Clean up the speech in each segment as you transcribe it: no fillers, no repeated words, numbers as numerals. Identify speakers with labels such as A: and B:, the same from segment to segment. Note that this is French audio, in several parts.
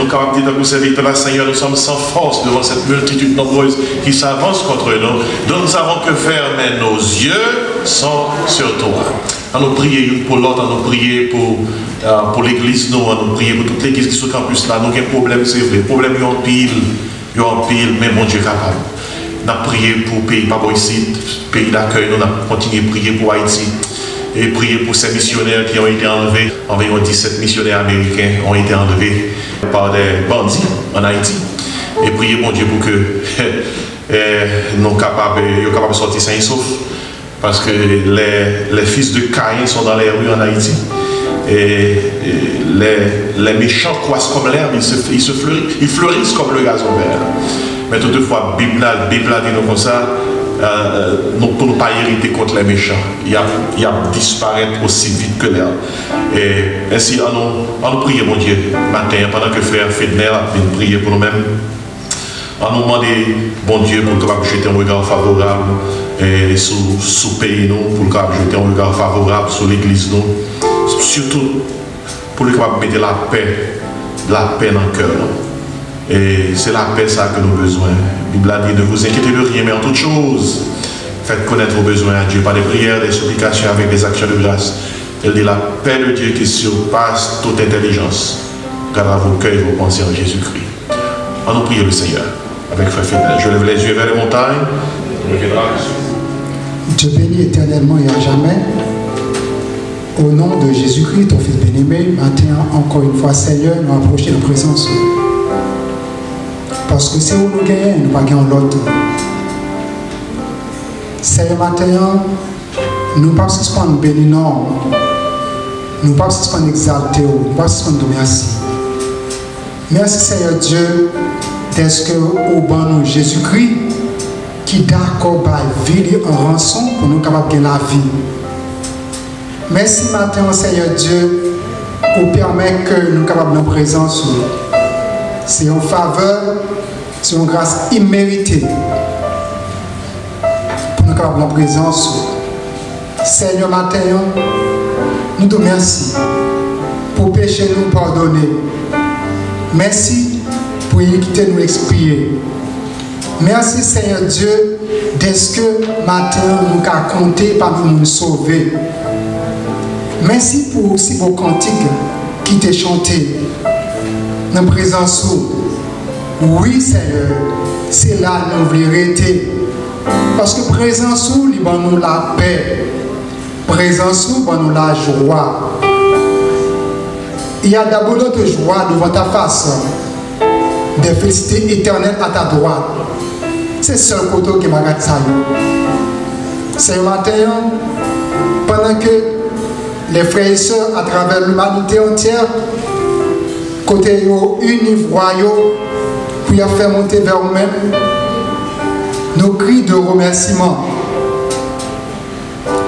A: nous capables de dire que serviteur là, Seigneur, nous sommes sans force devant cette multitude nombreuse qui s'avance contre nous. Donc nous savons que faire, mais nos yeux sont sur toi. À nous prier une pour l'autre, à nous prier pour l'église, nous, à nous prier pour toute l'église qui est sur le campus là. Nous avons un problème, c'est vrai. Problème, il y a un pile, mais mon Dieu est capable. Nous avons prié pour le pays, pas ici, pays d'accueil, nous avons continué à prier pour Haïti. Et prier pour ces missionnaires qui ont été enlevés. Environ 17 missionnaires américains ont été enlevés par des bandits en Haïti. Et prier, mon Dieu, pour que nous soyons capables de sortir sains et saufs. Parce que les fils de Caïn sont dans les rues en Haïti. Et les méchants croissent comme l'herbe, ils fleurissent comme le gazon vert. Mais toutefois, la Bible a dit nous comme ça. Pour ne pas hériter contre les méchants, il y a disparaître aussi vite que l'air. Et ainsi, on nous prie, mon Dieu, matin, pendant que frère Fedner a venu prier pour nous-mêmes, on nous demande, bon Dieu, pour que nous jeter un regard favorable sur le pays, pour que nous jeter un regard favorable sur l'église, surtout pour que nous mettre la paix dans le cœur. Et c'est la paix ça que nous avons besoin. La Bible a dit, ne vous inquiétez de rien, mais en toute chose, faites connaître vos besoins à Dieu par des prières, des supplications avec des actions de grâce. Elle dit, la paix de Dieu qui surpasse toute intelligence, gardera vos cœurs et vos pensées en Jésus-Christ. On nous prie le Seigneur avec frère Fidèle. Je lève les yeux vers les montagnes.
B: Dieu bénit éternellement et à jamais. Au nom de Jésus-Christ, ton Fils bien-aimé, maintenant, encore une fois, Seigneur, nous approchons de présence. Parce que c'est où nous gagnons, nous ne pas gagnons l'autre. Seigneur, maintenant, nous ne pas suspendre béni, non. Nous ne pas suspendre exalter, nous ne pas suspendre merci. Merci, Seigneur Dieu, d'être que au ban nous Jésus-Christ, qui d'accord par vie en rançon pour nous capables de la vie. Merci, maintenant, Seigneur Dieu, pour permettre que nous capables de présence. C'est une faveur, c'est une grâce imméritée pour nous capables de présence. Seigneur, matin, nous te remercions pour pécher nous pardonner. Merci pour quitter nous expier. Merci, Seigneur Dieu, d'est-ce que matin nous avons compté parmi nous sauver. Merci pour aussi vos cantiques qui t'ont chanté. Dans la présence. Oui, Seigneur, c'est là que nous voulons rester. Parce que présence où, il nous la paix. Présence où, il nous la joie. Il y a d'abord notre joie devant ta face. Des félicités éternelles à ta droite. C'est ce seul côté qui m'a gâté ça. C'est le matin, pendant que les frères et sœurs à travers l'humanité entière, côté unis, voyons, pour faire monter vers nous-mêmes nos cris de remerciement.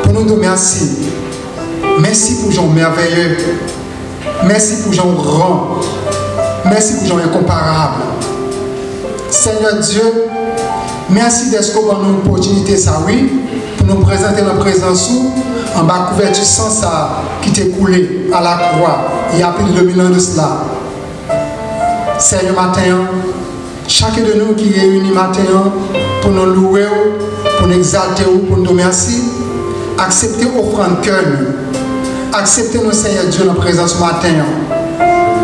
B: Pour nous remercier. Merci pour Jean merveilleux. Merci pour Jean grand. Merci pour Jean incomparable. Seigneur Dieu, merci d'être qu'on a une opportunité, ça oui, pour nous présenter la présence en bas couverture sans ça qui t'est coulé à la croix il y a plus de 2000 ans de cela. Seigneur, matin, chacun de nous qui est réunis matin pour nous louer, pour nous exalter, pour nous remercier, acceptez offrande cœur. Acceptez nous, Seigneur Dieu, dans la présence matin.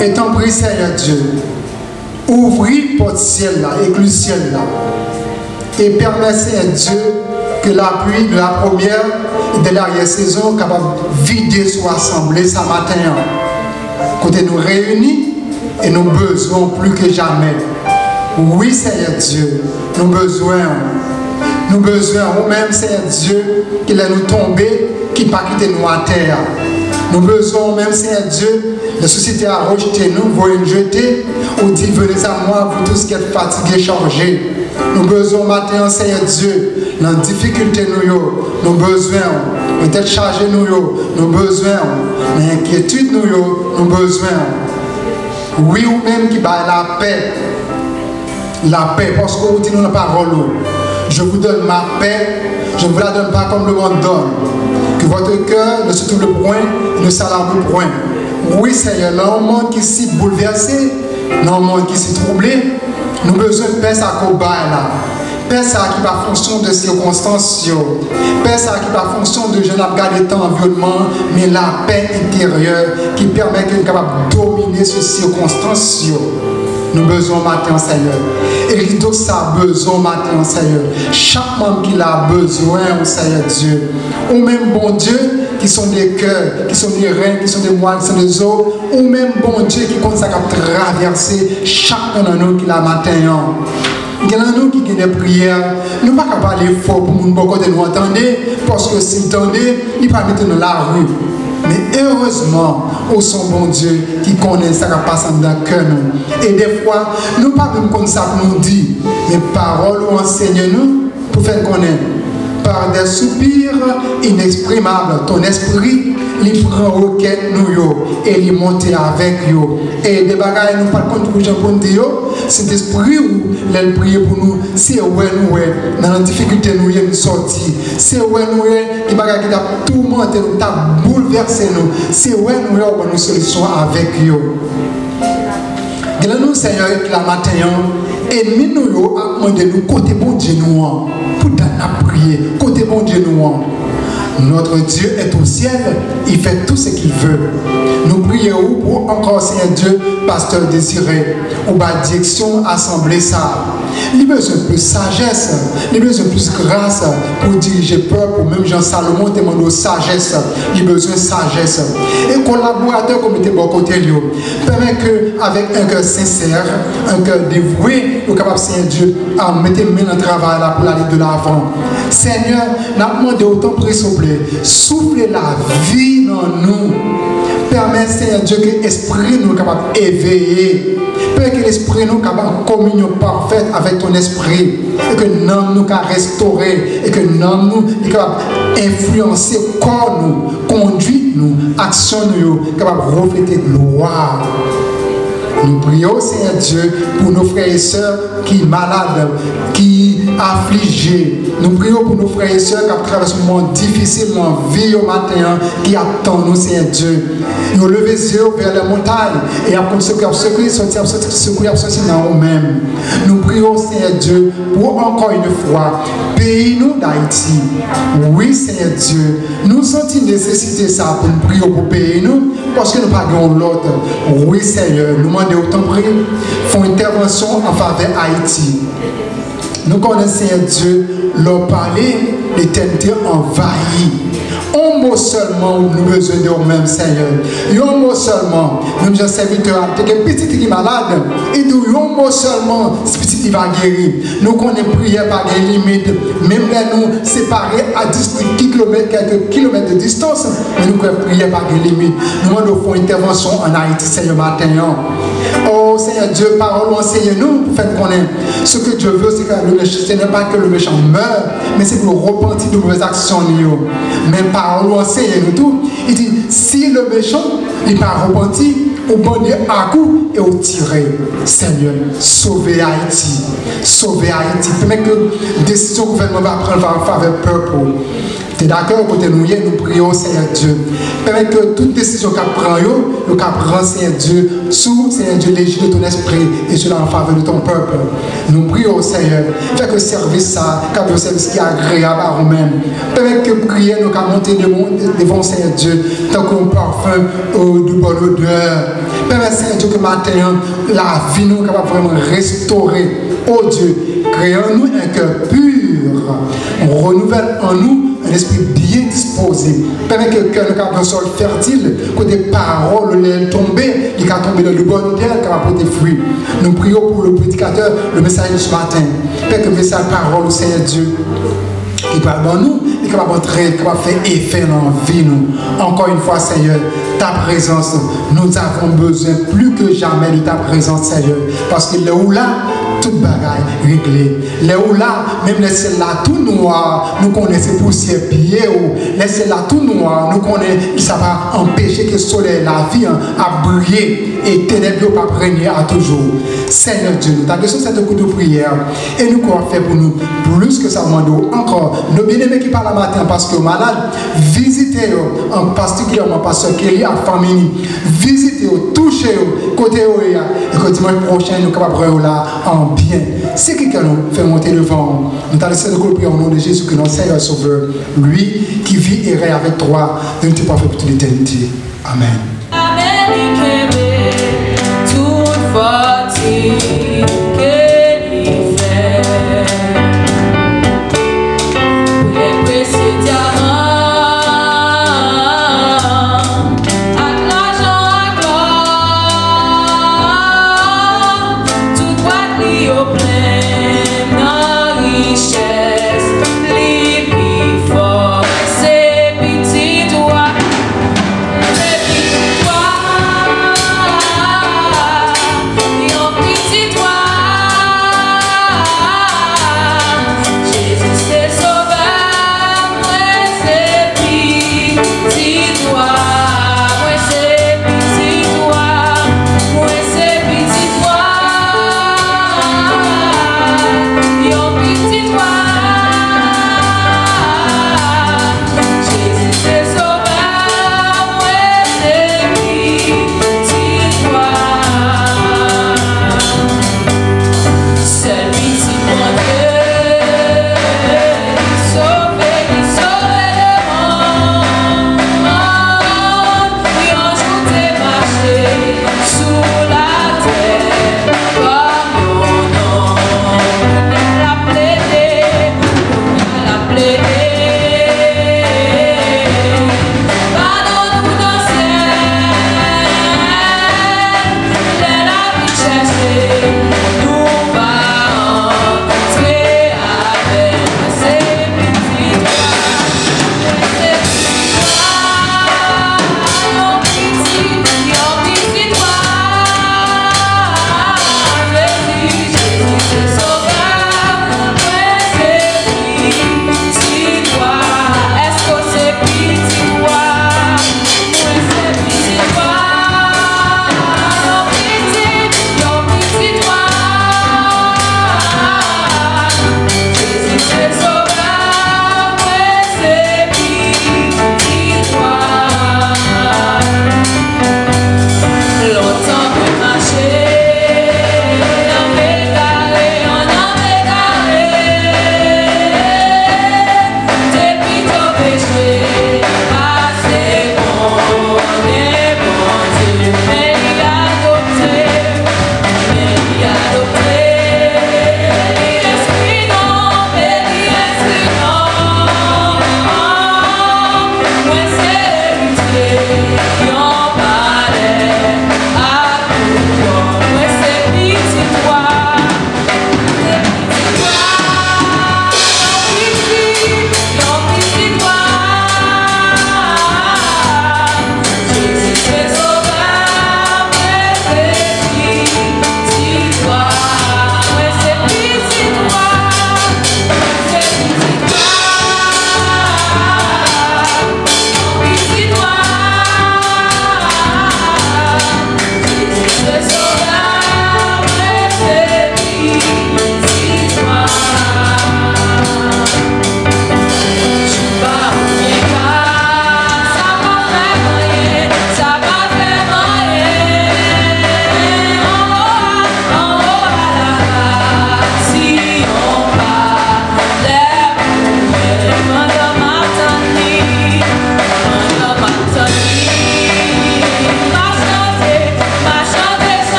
B: Et t'en prie, Seigneur Dieu, ouvrez porte ciel là, écluse ciel là. Et permettez, Seigneur Dieu, que la pluie de la première et de l'arrière-saison capable de vider soit assemblée ce matin. Côté nous réunis et nous besoin plus que jamais. Oui, Seigneur Dieu, nous besoin. Nous besoin, ou même, Seigneur Dieu, qu'il ait nous tombé, qu'il pas quitter nous à terre. Nous besoin, même, Seigneur Dieu, la société a rejeté nous, vous nous jeter, ou dit, venez à moi, vous tous qui êtes fatigués, chargés. Nous besoin, matin, Seigneur Dieu, dans la difficulté, nous besoin, peut-être charger nous besoin, dans l'inquiétude, nous besoin. Oui, ou même qui bat la paix, parce que vous dites dans la parole. Je vous donne ma paix, je ne vous la donne pas comme le monde donne. Que votre cœur ne se trouble point, ne s'alarme point. Oui, Seigneur, dans un monde qui est si bouleversé, dans le monde qui s'est troublé, nous avons besoin de paix à combat là. Paix ça qui va fonction de circonstances. Paix ça qui va fonction de je n'ai pas gardé tant environnement, mais la paix intérieure qui permet que nous soyons capables de dominer ces circonstances. Nous avons besoin matin, Seigneur. Et donc ça a besoin matin, Seigneur. Chaque membre qui a besoin, Seigneur Dieu. Ou même bon Dieu, qui sont des cœurs, qui sont des reins, qui sont des moines, qui sont des os. Ou même bon Dieu qui compte ça à traverser chacun de nous qui l'a matin. Il y a nous qui ont des prières, nous ne pouvons pas parler fort pour nous entendre, parce que si nous entendons, ils ne peuvent pas mettre dans la rue. Mais heureusement, au son bon Dieu qui connaît ça qui passe dans le cœur. Et des fois, nous ne pouvons pas même connaître ça pour nous dire, mais paroles enseignent-nous pour faire connaître. Par des soupirs inexprimables, ton esprit, il prend requête nous et il monte avec nous. Et des bagages nous pas compte pour Jean pour dire, cet esprit où il prie pour nous, c'est où nous dans la difficulté nous y sorti, c'est où nous qui bagages qui t'a tourmenté nous, t'a bouleversé nous, c'est où nous avons une solution avec nous. Nous Seigneur la matin et nous a demandé nous côté bon Dieu nous pour prier côté bon Dieu nous. Notre Dieu est au ciel, il fait tout ce qu'il veut. Nous prions pour encore Seigneur Dieu, pasteur désiré, ou la direction assemblée ça. Il a besoin de plus sagesse, il a besoin de plus grâce pour diriger le peuple, même Jean Salomon demande sagesse, il a besoin de sagesse. Et collaborateurs comme était bon côté lui, permet qu'avec un cœur sincère, un cœur dévoué, nous sommes capables Seigneur Dieu à mettre main dans le travail là pour aller de l'avant. Seigneur, nous demandé autant prier s'il vous plaît, soufflez la vie dans nous. Permet Seigneur Dieu que l'esprit nous capable d'éveiller. Permet que l'esprit nous capable de communion parfaite avec ton esprit. Et que l'homme nous capable restaurer. Et que l'homme nous capable d'influencer corps nous, conduire nous, action nous, capable de refléter gloire. Nous prions, Seigneur Dieu, pour nos frères et sœurs qui sont malades, qui sont affligés. Nous prions pour nos frères et sœurs qui traversent un moment difficile dans la vie au matin, qui attendent nous, Seigneur Dieu. Nous levons les yeux vers les montagnes et après ce qui a sorti dans nous-mêmes. Nous prions, Seigneur Dieu, pour encore une fois, pays-nous d'Haïti. Oui, Seigneur Dieu, nous sentons nécessité ça pour nous prier pour pays-nous, parce que nous n'avons pas l'autre. Oui, Seigneur, nous demandons autant prier, font intervention en faveur d'Haïti. Nous connaissons, Seigneur Dieu, leur parler, l'éternité envahie. Un mot seulement, nous avons besoin de nous-mêmes, Seigneur. Un mot seulement, nous sommes serviteurs, tu es petit qui est malade, et nous, un mot seulement, ce petit qui va guérir. Nous connaissons prière par des limites, même là, nous séparer à quelques kilomètres de distance, mais nous connaissons prière par des limites. Nous devons faire intervention en Haïti, Seigneur, matin. Oh Seigneur Dieu, parole, enseigne-nous pour faire connaître. Ce que Dieu veut, c'est que ce n'est pas que le méchant meure, mais c'est pour repentir de mauvaises actions. Mais parole, enseigne-nous tout. Il dit, si le méchant n'est pas repenti, au bandit à coup et au tiré. Seigneur, sauvez Haïti. Sauvez Haïti. Permet que la décision que le gouvernement va prendre en faveur du peuple. Tu es d'accord, côté nous, nous prions, Seigneur Dieu. Permet que toute décision qu'on prend, nous prend, Seigneur Dieu, sous, Seigneur Dieu, l'égide de ton esprit et cela en faveur de ton peuple. Nous prions, Seigneur. Fais que le service, ça, comme le service qui est agréable à nous-mêmes. Permet que prier, nous monter devant, Seigneur Dieu, tant qu'on parfum de bonne odeur. Permet, Seigneur Dieu, que matin, la vie nous capable vraiment restaurer. Oh Dieu, créons-nous un cœur pur. On renouvelle en nous un esprit bien disposé. Permet que le cœur soit un sol fertile, que des paroles tombées, il va tomber dans le bon terre, qui va porter fruit. Nous prions pour le prédicateur, le message de ce matin. Permet que le message parole au Seigneur Dieu, qui parle dans nous, et qui va montrer, qui va faire effet dans la vie. Nous. Encore une fois, Seigneur, ta présence, nous avons besoin plus que jamais de ta présence, Seigneur. Parce que là où là, toute bagaille réglée. Les où là, même les celles-là tout noir, nous connaissons poussière pied ou les celles-là tout noir, nous connaissons que ça va empêcher que le soleil, la vie à briller et ténèbres pas régner à toujours. Seigneur Dieu, nous t'avons besoin de cette coup de prière et nous quoi faire pour nous plus que ça demande encore. Nos bien-aimés qui parlent le matin parce que malades, visitez-eux, en particulièrement parce qu'il y a famille, visitez-eux, touchez-eux, côté-eux, et que dimanche prochain, nous sommes capables là en bien. C'est quelqu'un nous fait monter devant. Nous t'avons laissé de prier au nom de Jésus, que notre Seigneur Sauveur, lui qui vit et règne avec toi, ne t'est pas fait pour toute l'éternité. Amen.
C: Amen. Toute fatigue qu'il fait, pour les précédents, à l'argent, à gloire, tout quoi lui au plein, dans richesse, lui plus fort, c'est petit toi. Toi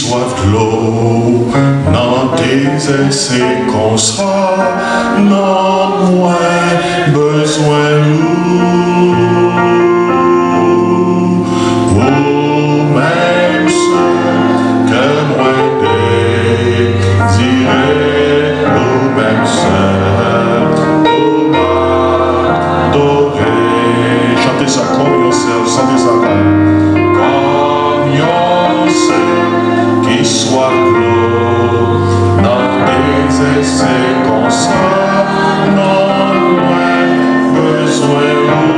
A: soif de l'eau, dans tes essais qu'on sera, non moins besoin nous. Oh, même ce que moi désirais, oh, même ce oh, m'adorer. Chantez ça comme yourself, chantez ça comme yourself, qui soit l'eau, dans tes essais qu'on sera, non moins besoin d'eau.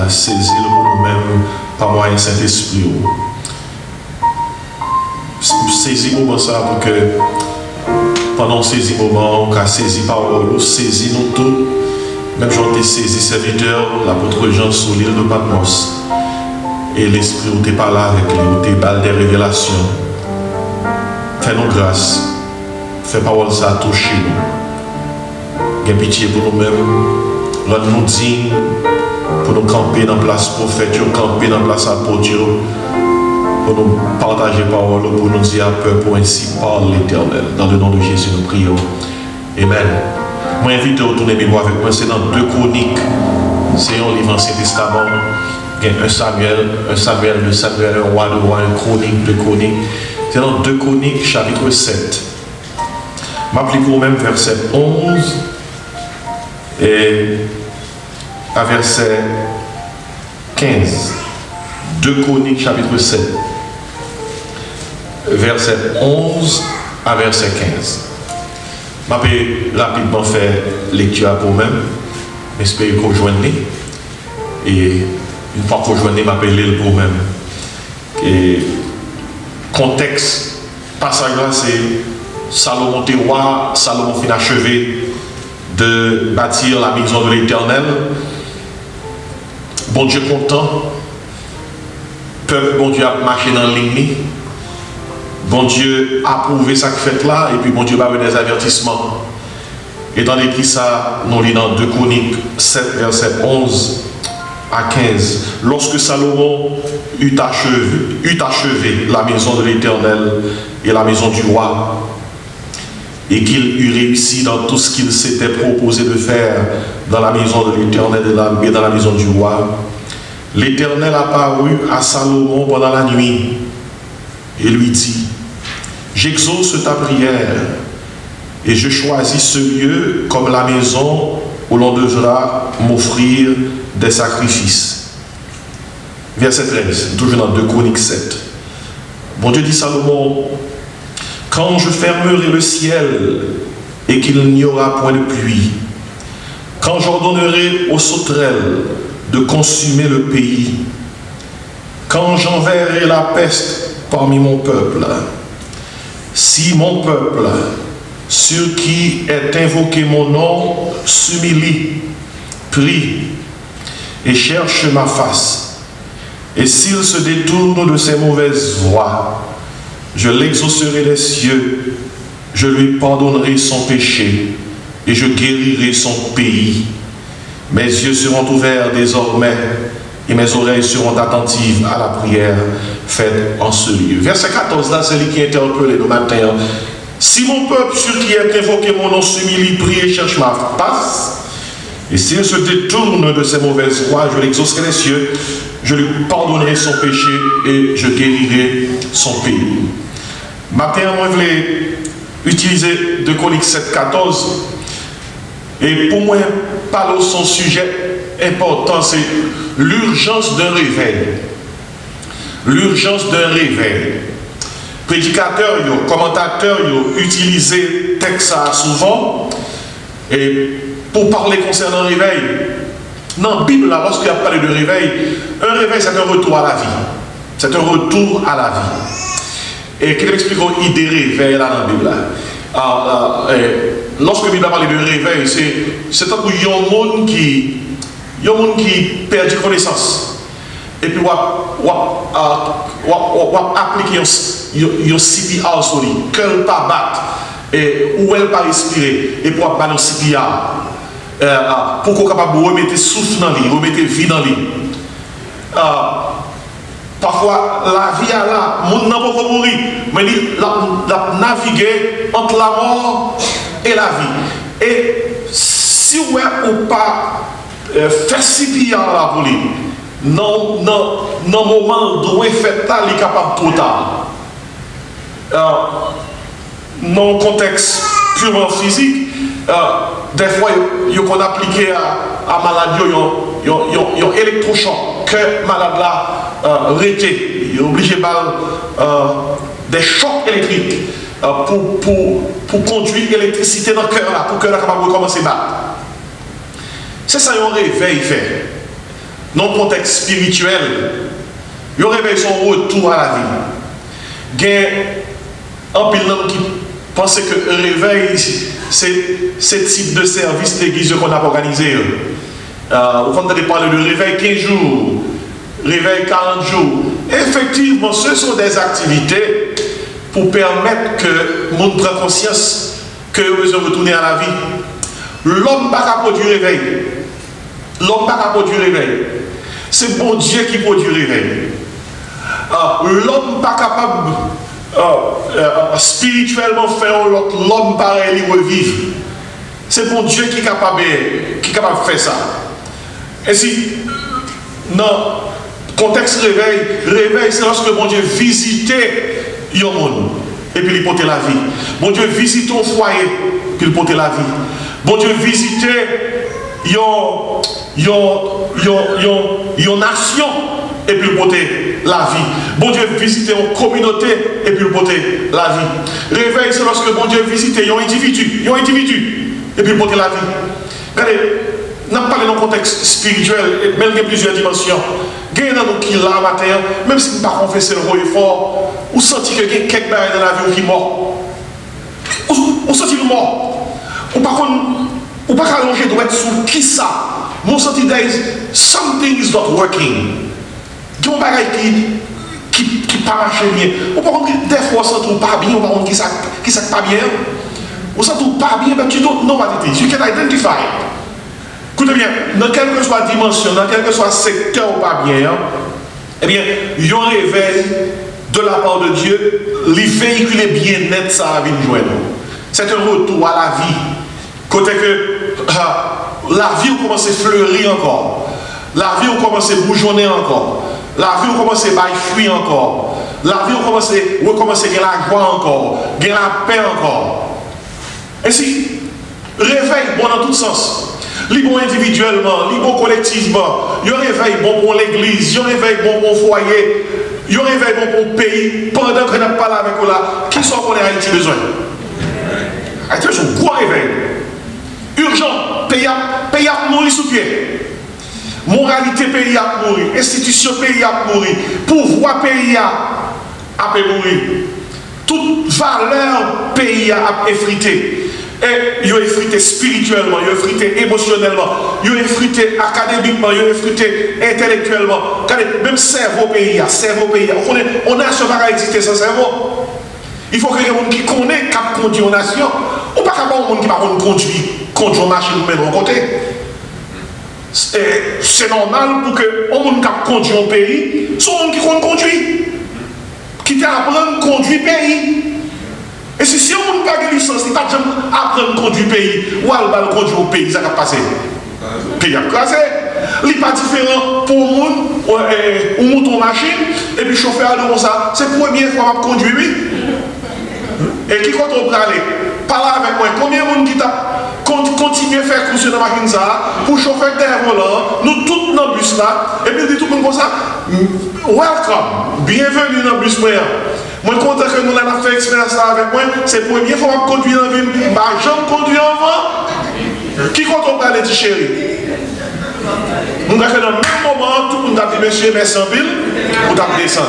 A: Saisir pour nous-mêmes par moyen Saint-Esprit. Saisir moment ça pour que pendant ces moments, on a saisi parole, saisi nous tous, même j'en ai saisi serviteur, l'apôtre Jean sur l'île de Patmos. Et l'Esprit où t'es pas là avec lui, où t'es balle des révélations. Fais-nous grâce. Fais parole ça toucher nous. Gain pitié pour nous-mêmes. Rends-nous dignes pour nous camper dans la place prophète, camper dans la place apôtre, pour nous partager parole, pour nous dire à peu, pour ainsi parler l'Éternel. Dans le nom de Jésus, nous prions. Amen. Moi, invite à retourner mes voix avec moi, c'est dans 2 Chroniques. C'est un livre Ancien Testament. Il y a un Samuel, 2 Samuel, un roi, 2 rois, un Chronique, 2 Chroniques. C'est dans 2 Chroniques, chapitre 7. M'applique vous-même verset 11 et à verset 15. 2 Chroniques, chapitre 7. Verset 11 à verset 15. Je vais rapidement faire lecture pour vous-même. J'espère que vous joignez. Et une fois que vous joignez, je vais lire pour vous-même. Et contexte, passage là, c'est Salomon était roi, Salomon finit achevé de bâtir la maison de l'Éternel. Bon Dieu content. Peuple, bon Dieu a marché dans l'ennemi. Bon Dieu a approuvé ça fait là, et puis bon Dieu va avoir des avertissements. Et dans l'écrit ça, nous lisons dans 2 Chroniques 7, verset 11 à 15. Lorsque Salomon eut achevé la maison de l'Éternel et la maison du roi, et qu'il eut réussi dans tout ce qu'il s'était proposé de faire dans la maison de l'Éternel et dans la maison du roi, l'Éternel apparut à Salomon pendant la nuit et lui dit: j'exauce ta prière et je choisis ce lieu comme la maison où l'on devra m'offrir des sacrifices. Verset 13, toujours dans 2 Chroniques 7. Bon Dieu dit Salomon: quand je fermerai le ciel et qu'il n'y aura point de pluie, quand j'ordonnerai aux sauterelles de consumer le pays, quand j'enverrai la peste parmi mon peuple, si mon peuple, sur qui est invoqué mon nom, s'humilie, prie et cherche ma face, et s'il se détourne de ses mauvaises voies, je l'exaucerai des cieux, je lui pardonnerai son péché et je guérirai son pays. Mes yeux seront ouverts désormais et mes oreilles seront attentives à la prière faite en ce lieu. Verset 14, là, c'est lui qui interpelle le matin. Si mon peuple sur qui est invoqué mon nom s'humilie, prie et cherche ma face, Et s'il se détourne de ses mauvaises voies, je l'exaucerai des cieux, je lui pardonnerai son péché et je guérirai son pays. Matin, moi, je voulais utiliser 2 Chroniques 7,14. Et pour moi, parler de son sujet important, c'est l'urgence d'un réveil. L'urgence d'un réveil. Prédicateurs, commentateurs, ils utilisent le texte souvent. Et pour parler concernant le réveil, dans la Bible, lorsqu'il y a parlé de réveil, un réveil, c'est un retour à la vie. C'est un retour à la vie. Et qu'il explique l'idée réveil là dans la Bible. Lorsque la Bible a parlé de réveil, c'est tant qu'il y a un monde qui perd connaissance. Et puis, on applique un CPR sur lui, qu'elle pas battre, et où elle pas respirer, et pour avoir un CPR, pour qu'on soit capable de remettre souffle dans lui, remettre vie dans lui. Parfois, la vie est là, le monde n'a pas mourir, mais il a navigué entre la mort et la vie. Et si vous n'avez pas fait CPR là pour lui, dans le moment où il fait là, il est capable trop tard. Dans le contexte purement physique, des fois, il y a appliqué à maladie, il y a un électrochoc que malade là arrêté. Il est obligé de des chocs électriques pour conduire l'électricité dans le cœur là, pour que le cœur capable de recommencer à battre. C'est ça un réveil fait. Dans le contexte spirituel, il réveille son retour à la vie. Il y a un pile qui pense que le réveil, c'est ce type de service d'église qu'on a organisé. Vous entendez parler de réveil 15 jours, réveil 40 jours. Effectivement, ce sont des activités pour permettre que le monde prenne conscience qu'il a besoin de retourner à la vie. L'homme n'a pas produit réveil. L'homme n'a pas produit réveil. C'est bon Dieu qui produit réveil. L'homme n'est pas capable spirituellement faire l'homme pareil, il revivre. C'est bon Dieu qui est capable de faire ça. Et si, dans le contexte réveil, c'est lorsque bon Dieu visitait le monde et puis il portait la vie. Bon Dieu visitait ton foyer, puis il portait la vie. Bon Dieu visitait une nation et puis il portait la vie. Bon Dieu visitait une communauté et puis il portait la vie. Réveil, c'est lorsque bon Dieu visitait un individu et puis il portait la vie. Regardez, nous avons parlé dans le contexte spirituel, même il y a plusieurs dimensions. Il y a des qui là matin, même si nous ne pas confesser le roi fort, vous sentez que quelqu'un dans la vie qui est mort. Vous sentez le mort. Ou par contre, ou pas allonger doit être sous qui ça. Mon senti is something is not working. Il y a un bagage qui pas marché bien. Ou par contre, des fois, on se trouve pas bien, ou par contre, qui ça pas bien. On se trouve pas bien, but you don't know what it is. You can identify. Écoutez bien, dans quelle que soit la dimension, dans quel que soit le secteur ou pas bien, eh bien, il y a un réveil de la part de Dieu, les véhicules bien net, ça a vu nous. C'est un retour à la vie. Côté que la vie a commencé à fleurir encore. La vie a commencé à bourgeonner encore. La vie a commencé à bailler fruit encore. La vie a commencé à gagner la joie encore. Gagner la paix encore. Ainsi, réveil bon dans tous sens. Il bon individuellement, il bon collectivement. Il réveil bon pour l'église. Il réveil bon pour le foyer. Il réveil bon pour le pays. Pendant que nous parlons avec vous là, qui sont qu'on a Haïti besoin? Haïti a un gros réveil. Urgent, pays a mourir sous pied. Moralité pays a mourir. Institution pays a mourir. Pouvoir pays a mourir. Toute valeur pays a effrité. Et il a effrité spirituellement, il a effrité émotionnellement, il a effrité académiquement, il a effrité intellectuellement. Même cerveau pays, on a ce bagage exister sans cerveau. Il faut qu'il y ait des gens qui connaissent, qui conduisent une nation. Ou pas qu'il y ait des gens qui ne conduisent une machine ou même de côté. C'est normal pour que les gens qui conduisent un pays soient des gens qui conduisent. Qui apprennent à conduire le pays. Et si on n'a pas de licence, il n'y a pas de apprendre à conduire le pays, ou à conduire au pays, ça va passer. Pays a crasé. Il n'est pas différent pour monde, ou mouton machine, et puis chauffeur de ça. C'est la première fois que je conduis, oui. Et qui compte on aller? Parle avec moi. Combien de monde qui continue à faire course dans la machine pour chauffeur derrière volant, nous tous dans le bus là, et puis dit tout le monde comme ça, welcome, bienvenue dans le bus. Moi, je suis content que nous avons fait expérience avec moi. C'est la première fois que je conduis dans la ville. Je conduis avant. Qui compte on aller, petit chéri? Nous avons dans le même moment, tout le monde a dit, monsieur, merci en ville, vous avez descendu.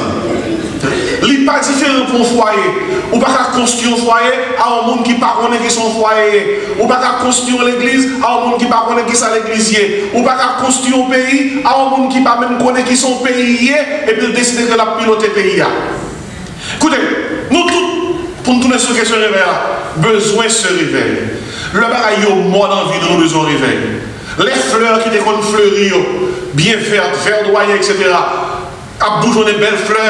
A: Il n'est pas différent pour un foyer. Ou pas construire un foyer à un monde qui ne connaît pas qui son foyer. Ou pas construire l'église à un monde qui ne connaît pas qui c'est l'église. Ou pas construire un pays à un monde qui ne connaît même connaît qui son pays et puis décider que la pilote le pays. Écoutez, nous tous, pour nous tourner sur la question de réveil, besoin de se réveiller. Le bagaille est mort dans la vie de nous besoin de réveil. Les fleurs qui déconnent fleurir, bien vertes, verdoyées, etc. À bougeonner des belles fleurs.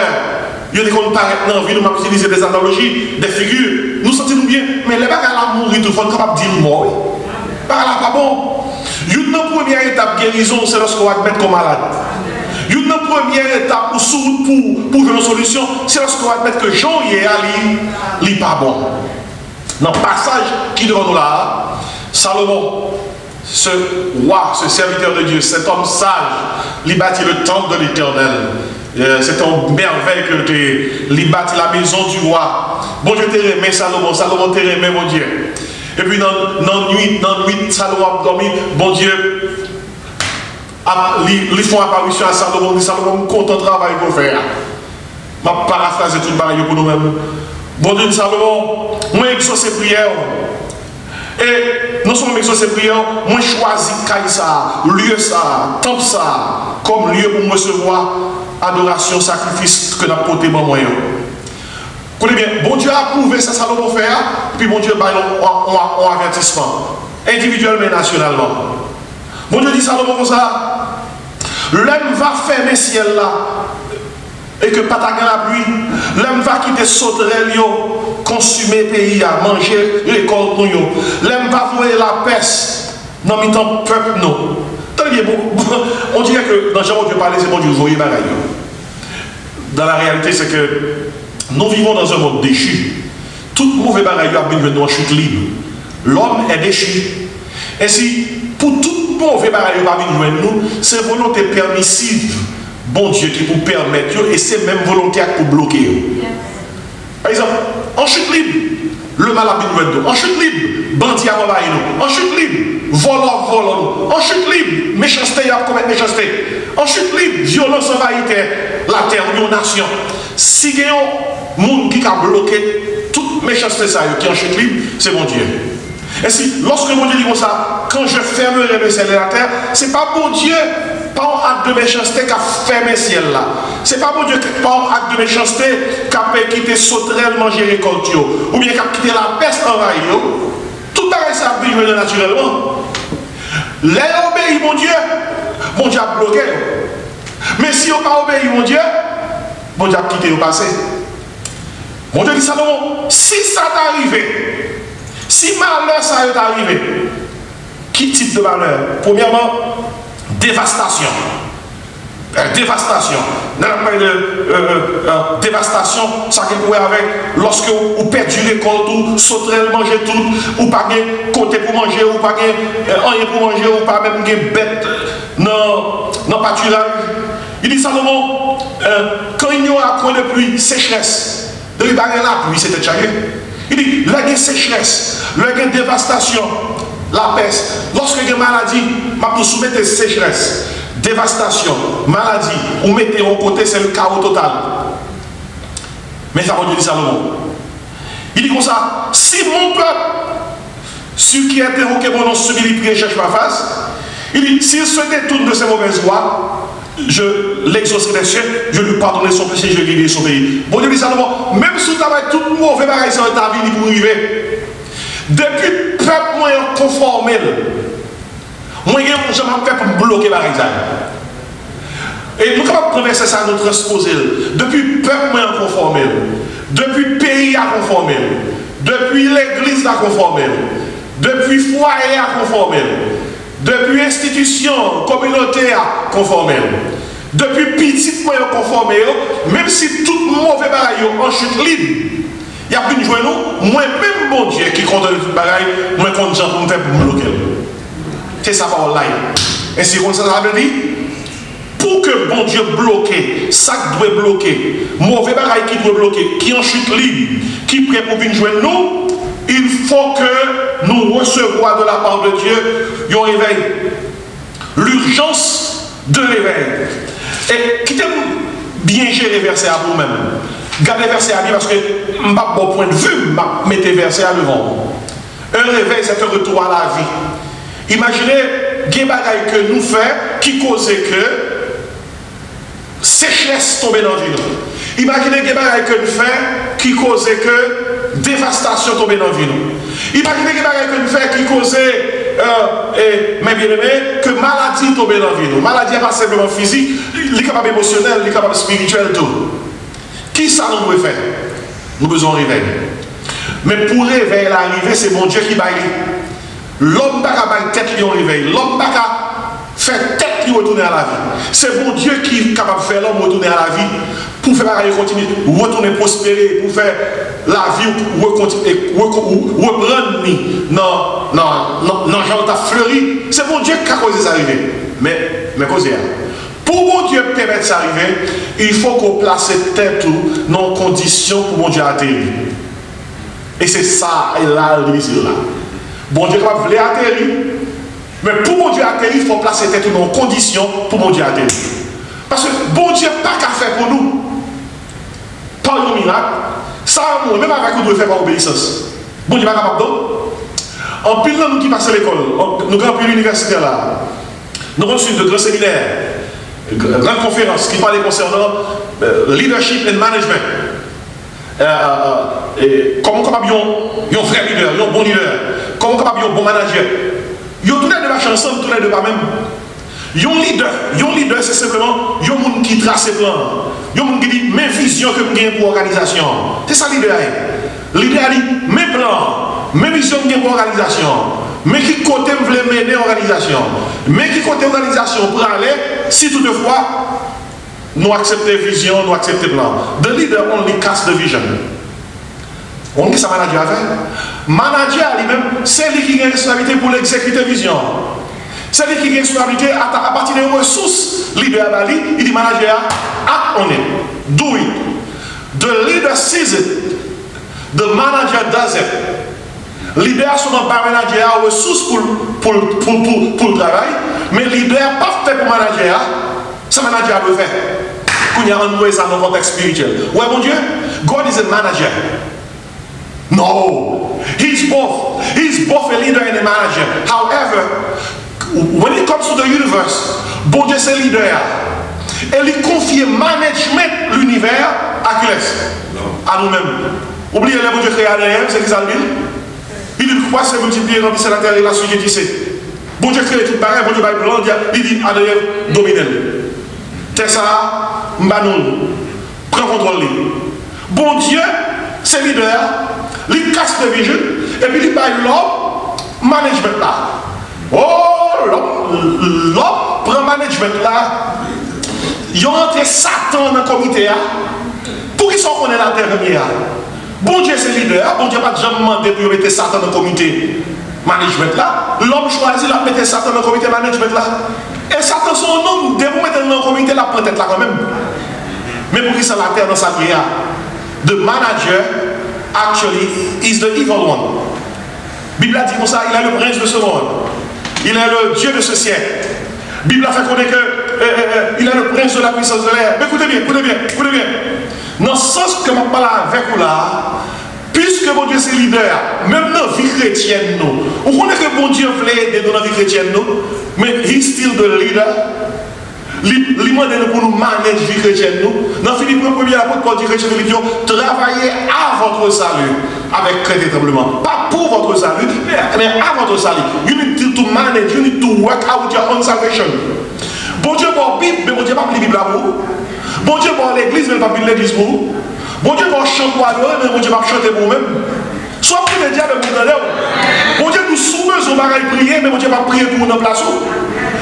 A: Il y a des gens qui paraissent dans la vie, nous avons utilisé des analogies, des figures. Nous sentons bien, mais les bagages à mourir, il faut être capable de dire mort. Bagages pas bon. Une première étape de guérison, c'est lorsqu'on va te mettre comme malade. Une première étape pour trouver une solution, c'est lorsqu'on va te mettre que Jean y est allé, il n'est pas bon. Dans le passage qui devant nous là, Salomon, ce roi, ce serviteur de Dieu, cet homme sage, il bâtit le temple de l'Éternel. C'est une merveille que tu bâti la maison du roi. Bon Dieu te remet Salomon, Salomon te remet mon Dieu. Et puis dans la nuit, Salomon a dormi, bon Dieu, ils font apparition à Salomon, dit Salomon, content travail pour faire. Je vais paraphraser tout le baril pour nous-mêmes. Bon Dieu, Salomon, moi exauce prière. Et non seulement exaucer prière, moi choisi ça, lieu ça, temple ça, comme lieu pour me recevoir adoration, sacrifice que nous avons porté dans moyen. Écoutez bien, bon Dieu a approuvé ça, Salomon faire, puis bon Dieu a un avertissement, individuellement et nationalement. Bon Dieu dit Salomon comme ça, l'homme va fermer ciel là, et que pas ta la pluie, l'homme va quitter sauterelle, consumer pays, à manger récolte pour nous. L'homme va voir la peste dans le temps peuple nous. On dirait que dans Jean, Dieu parlait, c'est bon Dieu, vous voyez bagaille. Dans la réalité, c'est que nous vivons dans un monde déchu. Tout mauvais bagaille a besoin en chute libre. L'homme est déchu. Ainsi, pour tout mauvais bagaille a besoin de nous, c'est volonté permissive. Bon Dieu qui vous permet, et c'est même volontaire pour bloquer. Par exemple, en chute libre, le mal a besoin de nous. En chute libre, bandit a envahi nous. En chute libre, volant nous. En chute libre, méchanceté a commettre méchanceté. En chute libre, violence envahit la terre ou une nation. Si il y a un monde qui a bloqué toute méchanceté qui est en chute libre, c'est mon Dieu. Et si, lorsque mon Dieu dit comme ça, quand je fermerai le ciel et la terre, ce n'est pas mon Dieu, pas un acte de méchanceté qui a fermé le ciel là. Ce n'est pas mon Dieu, pas un acte de méchanceté qui a quitté sauterelle, manger récolte, ou bien qui a quitté la peste envahie. Tout pareil, ça a besoin naturellement. Les obéis, mon Dieu a bloqué. Mais si on n'a pas obéi, mon Dieu a quitté au passé. Mon Dieu dit Salomon, si ça t'est arrivé, si malheur ça est arrivé, quel type de malheur? Premièrement, dévastation. Dévastation. Nous avons parlé de dévastation, ça qui pourrait avec lorsque vous perdez du récolte, ou sauterelle manger tout, ou pas de côté pour manger, ou pas de rien pour manger, ou pas même de bête dans le pâturage. Il dit Salomon, quand il y aura point de pluie, sécheresse. De la pluie, c'était chargé. Il dit, là, il y a sécheresse, là, il y a dévastation, la peste. Lorsque il y a maladie, vous soumettez sécheresse, dévastation, maladie, vous mettez au côté, c'est le chaos total. Mais ça va dire Salomon. Il dit comme ça, si mon peuple, ceux qui interrogeaient mon nom, subit les prières, cherche ma face, il dit, s'il se détourne de ses mauvaises voies, je l'exaucerai des cieux, je lui pardonnerai son péché, je guérirai son pays. Bon Dieu dit Salomon, même si tu as tout mauvais bagage dans ta vie pour arriver, depuis le peuple moi conformé, moi je m'en fais pour bloquer la bagage. Et nous sommes traverser ça, nous transposer. Depuis le peuple moi conformé, depuis le pays à conformer, depuis l'église à conformer, depuis le foyer à conformer, depuis institution, communauté à conformer. Depuis petit moyen conformer, même si tout mauvais bagaille en chute libre, il y a plus de joindre nous, moi même bon Dieu qui compte tout bagaille, moi compte gens pour me faire pour me bloquer. C'est ça par là. Et si comme ça veut dire pour que bon Dieu bloque, ça doit bloquer, mauvais bagaille qui doit bloquer, qui en chute libre, qui prêt pour venir joindre nous, il faut que nous recevions de la part de Dieu un réveil. L'urgence de l'éveil. Et qui t'aime bien gérer verset à vous-même. Gardez verset à bien parce que je n'ai pas bon point de vue, je mettez verset à devant. Un réveil, c'est un retour à la vie. Imaginez des bagailles que nous faisons qui causent que sécheresse tombe dans la vie. Imaginez des bagailles que nous faisons qui causent que dévastation tombe dans la vie. Imaginez des bagailles que nous faisons qui causent mais bien aimé, que maladie tombe dans la vie. Maladie n'est pas simplement physique, il est capable émotionnel, il est capable spirituel, tout. Qui ça nous doit faire? Nous besoin de réveil. Mais pour réveiller l'arrivée, c'est mon Dieu qui baille. L'homme n'a pas bailler tête lui en réveil. L'homme n'a pas faire tête lui retourner à la vie. C'est mon Dieu qui est capable de faire l'homme retourner à la vie pour faire la continuer, retourner prospérer, pour faire la vie reprendre non, genre ta fleuri. C'est mon Dieu qui a causé ça arriver. Mais causé. Pour mon Dieu permettre ça arriver, il faut qu'on place tête dans conditions pour mon Dieu atterrir. Et c'est ça, et là, le difficile là. Bon Dieu va vouloir atterrir, mais pour mon Dieu atterrir, il faut placer tête dans conditions pour mon Dieu atterrir. Parce que bon Dieu n'a pas qu'à faire pour nous. Par le miracle, ça, même avec nous, nous devons faire par obéissance. Bon Dieu n'est pas capable de. En pile, nous qui passons à l'école, nous avons pris l'université là, nous avons suivi de grands séminaires, grandes conférences qui parlaient concernant leadership and management. Comment capable un vrai leader, un bon leader, comment capable un bon manager. Ils ont tous les deux marchés ensemble, tous les deux pas même. Un leader, c'est simplement un monde qui trace ses plans. Un monde qui dit mes visions que je gagne pour l'organisation. C'est ça le leader. Le leader dit mes plans, mes visions que je gagne pour l'organisation. Mais qui côté je veux mener l'organisation. Mais qui côté l'organisation pour aller, si toutefois, nous acceptons vision, nous acceptons plan. The leader only cast the vision. On dit que ça manager à faire. Manager lui-même, c'est lui qui a une responsabilité pour l'exécuter vision. C'est lui qui a une responsabilité à partir des ressources. Leader à Bali, il dit manager, act on it. Do it. The leader sees it. The manager does it. Leader sont pas manager à ressources pour le travail, mais leader pas fait pour manager. Ça manager doit faire. Quand il y a un ça dans le contexte spirituel. Ouais, mon Dieu, God is a manager. No, he's both. He's both a leader and a manager. However, when it comes to the universe, bon Dieu c'est leader. Et il confie management l'univers à qui laisse? À nous-mêmes. Oubliez les bon Dieu créé derrière, c'est qui ça le dit? Il dit quoi c'est multiplier, remplissez la terre et la suite qui tissée. Bon Dieu crée tout pareil, bon Dieu va plan, il dit à derrière, dominer. C'est ça, Mbanou, prends contrôle. Bon Dieu, c'est leader. Il casse la vision et puis il baille l'homme management là. Oh, l'homme prend management là. Il a entré Satan dans le comité. Pour qu'ils soient connus la terre première. Bon Dieu c'est leader. Bon Dieu n'a pas jamais demandé pour mettre Satan dans le comité management là. L'homme choisit de mettre Satan dans le comité management là. Et Satan son homme, dès que vous mettez dans le comité, la prend tête là quand même. Mais pour qu'ils soient la terre dans sa vie. The manager actually is the evil one. Bible a dit comme ça, il est le prince de ce monde. Il est le Dieu de ce siècle. Bible a fait connaître qu'il est le prince de la puissance de l'air. Mais écoutez bien, écoutez bien, écoutez bien. Dans le sens que je parle avec vous là, puisque mon Dieu c'est leader, même dans la vie chrétienne, nous, on connaît que mon Dieu voulait aider dans la vie chrétienne, nous, mais he's still the leader. Il demande pour nous manager la vie chrétienne. Dans Philippe 1er, l'apôtre Paul dit chrétien Philippe, travaillez à votre salut avec crainte et tremblement. Pas pour votre salut, mais à votre salut. You need to manage, you need to work out your own salvation. Bon Dieu pour la Bible, mais bon Dieu pas pour la Bible pour vous. Bon Dieu pour l'église, mais pas pour l'église pour vous. Bon Dieu pour chanter pour mais bon Dieu pas chanter pour vous-même. Soit pour le diable, mais bon Dieu nous soumets au bagage
D: prier, mais bon Dieu va prier pour nous place.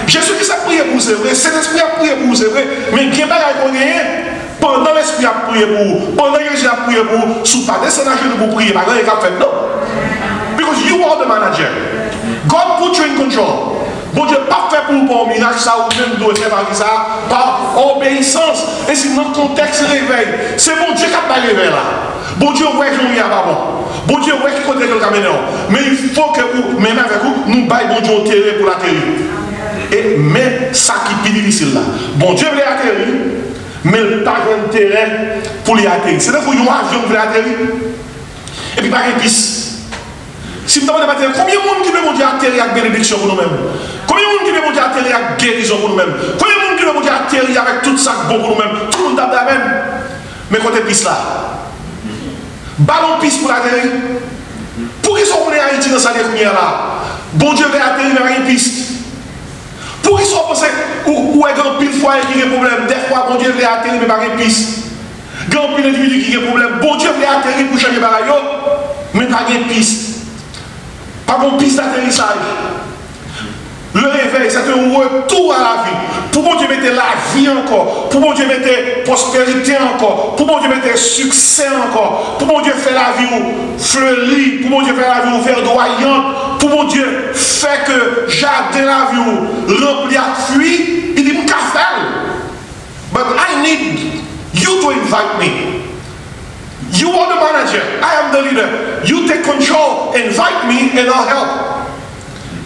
D: Jésus-Christ a prié pour vous, c'est vrai. Saint-Esprit a prié pour vous, c'est vrai. Mais il y a des choses qu'on gagne. Pendant l'Esprit a prié pour vous, pendant Jésus a prié pour vous, sous pas descendre à genoux pour prier, pas rien qu'à faire, non. Because you are the manager. God put you in control. Bon Dieu, pas fait pour vous un miracle, ça, ou même doit faire ça, par obéissance. Et si dans le contexte réveil, c'est bon Dieu qui a pas réveillé là. Bon Dieu, ouais, je ne pas bon. Bon Dieu, ouais, qui côté le caméléon. Mais il faut que vous, même avec vous, nous baillons bon Dieu au terrain pour l'atterrir. Et mais ça qui est plus difficile là. Bon Dieu veut atterrir, mais il n'y a pas de terrain pour les atterrir. C'est là qu'il y a un avion qui veut atterrir. Et puis pas de piste. Si vous demandez combien de monde qui veut monter atterrir avec bénédiction pour nous-mêmes? Combien de monde qui veut monter atterrir avec guérison pour nous-mêmes? Combien de monde qui veut monter atterrir avec tout ça bon pour nous-mêmes? Tout le monde tape la même. Mais côté piste là, ballon piste pour atterrir. Pour qu'ils soient en Haïti dans sa dernière là, bon Dieu veut atterrir mais rien piste. Pour qu'ils soient pensés où est grand pile fois qui a des problèmes. Des fois bon Dieu veut atterrir mais pas rien piste. Grand pile individu qui a des problèmes. Bon Dieu veut atterrir pour changer bagaille mais pas rien piste. Pas bon piste d'atterrissage. Le réveil, c'est un retour à la vie. Pour bon Dieu mettre la vie encore. Pour bon Dieu mettre prospérité encore. Pour bon Dieu mettre succès encore. Pour bon Dieu faire la vie fleurie. Pour bon Dieu faire la vie verdoyante. Pour bon Dieu faire que jardin la vie rempli à fruits. Il dit, mon café. But I need you to invite me. You are the manager. I am the leader. You take control. Invite me and I'll help.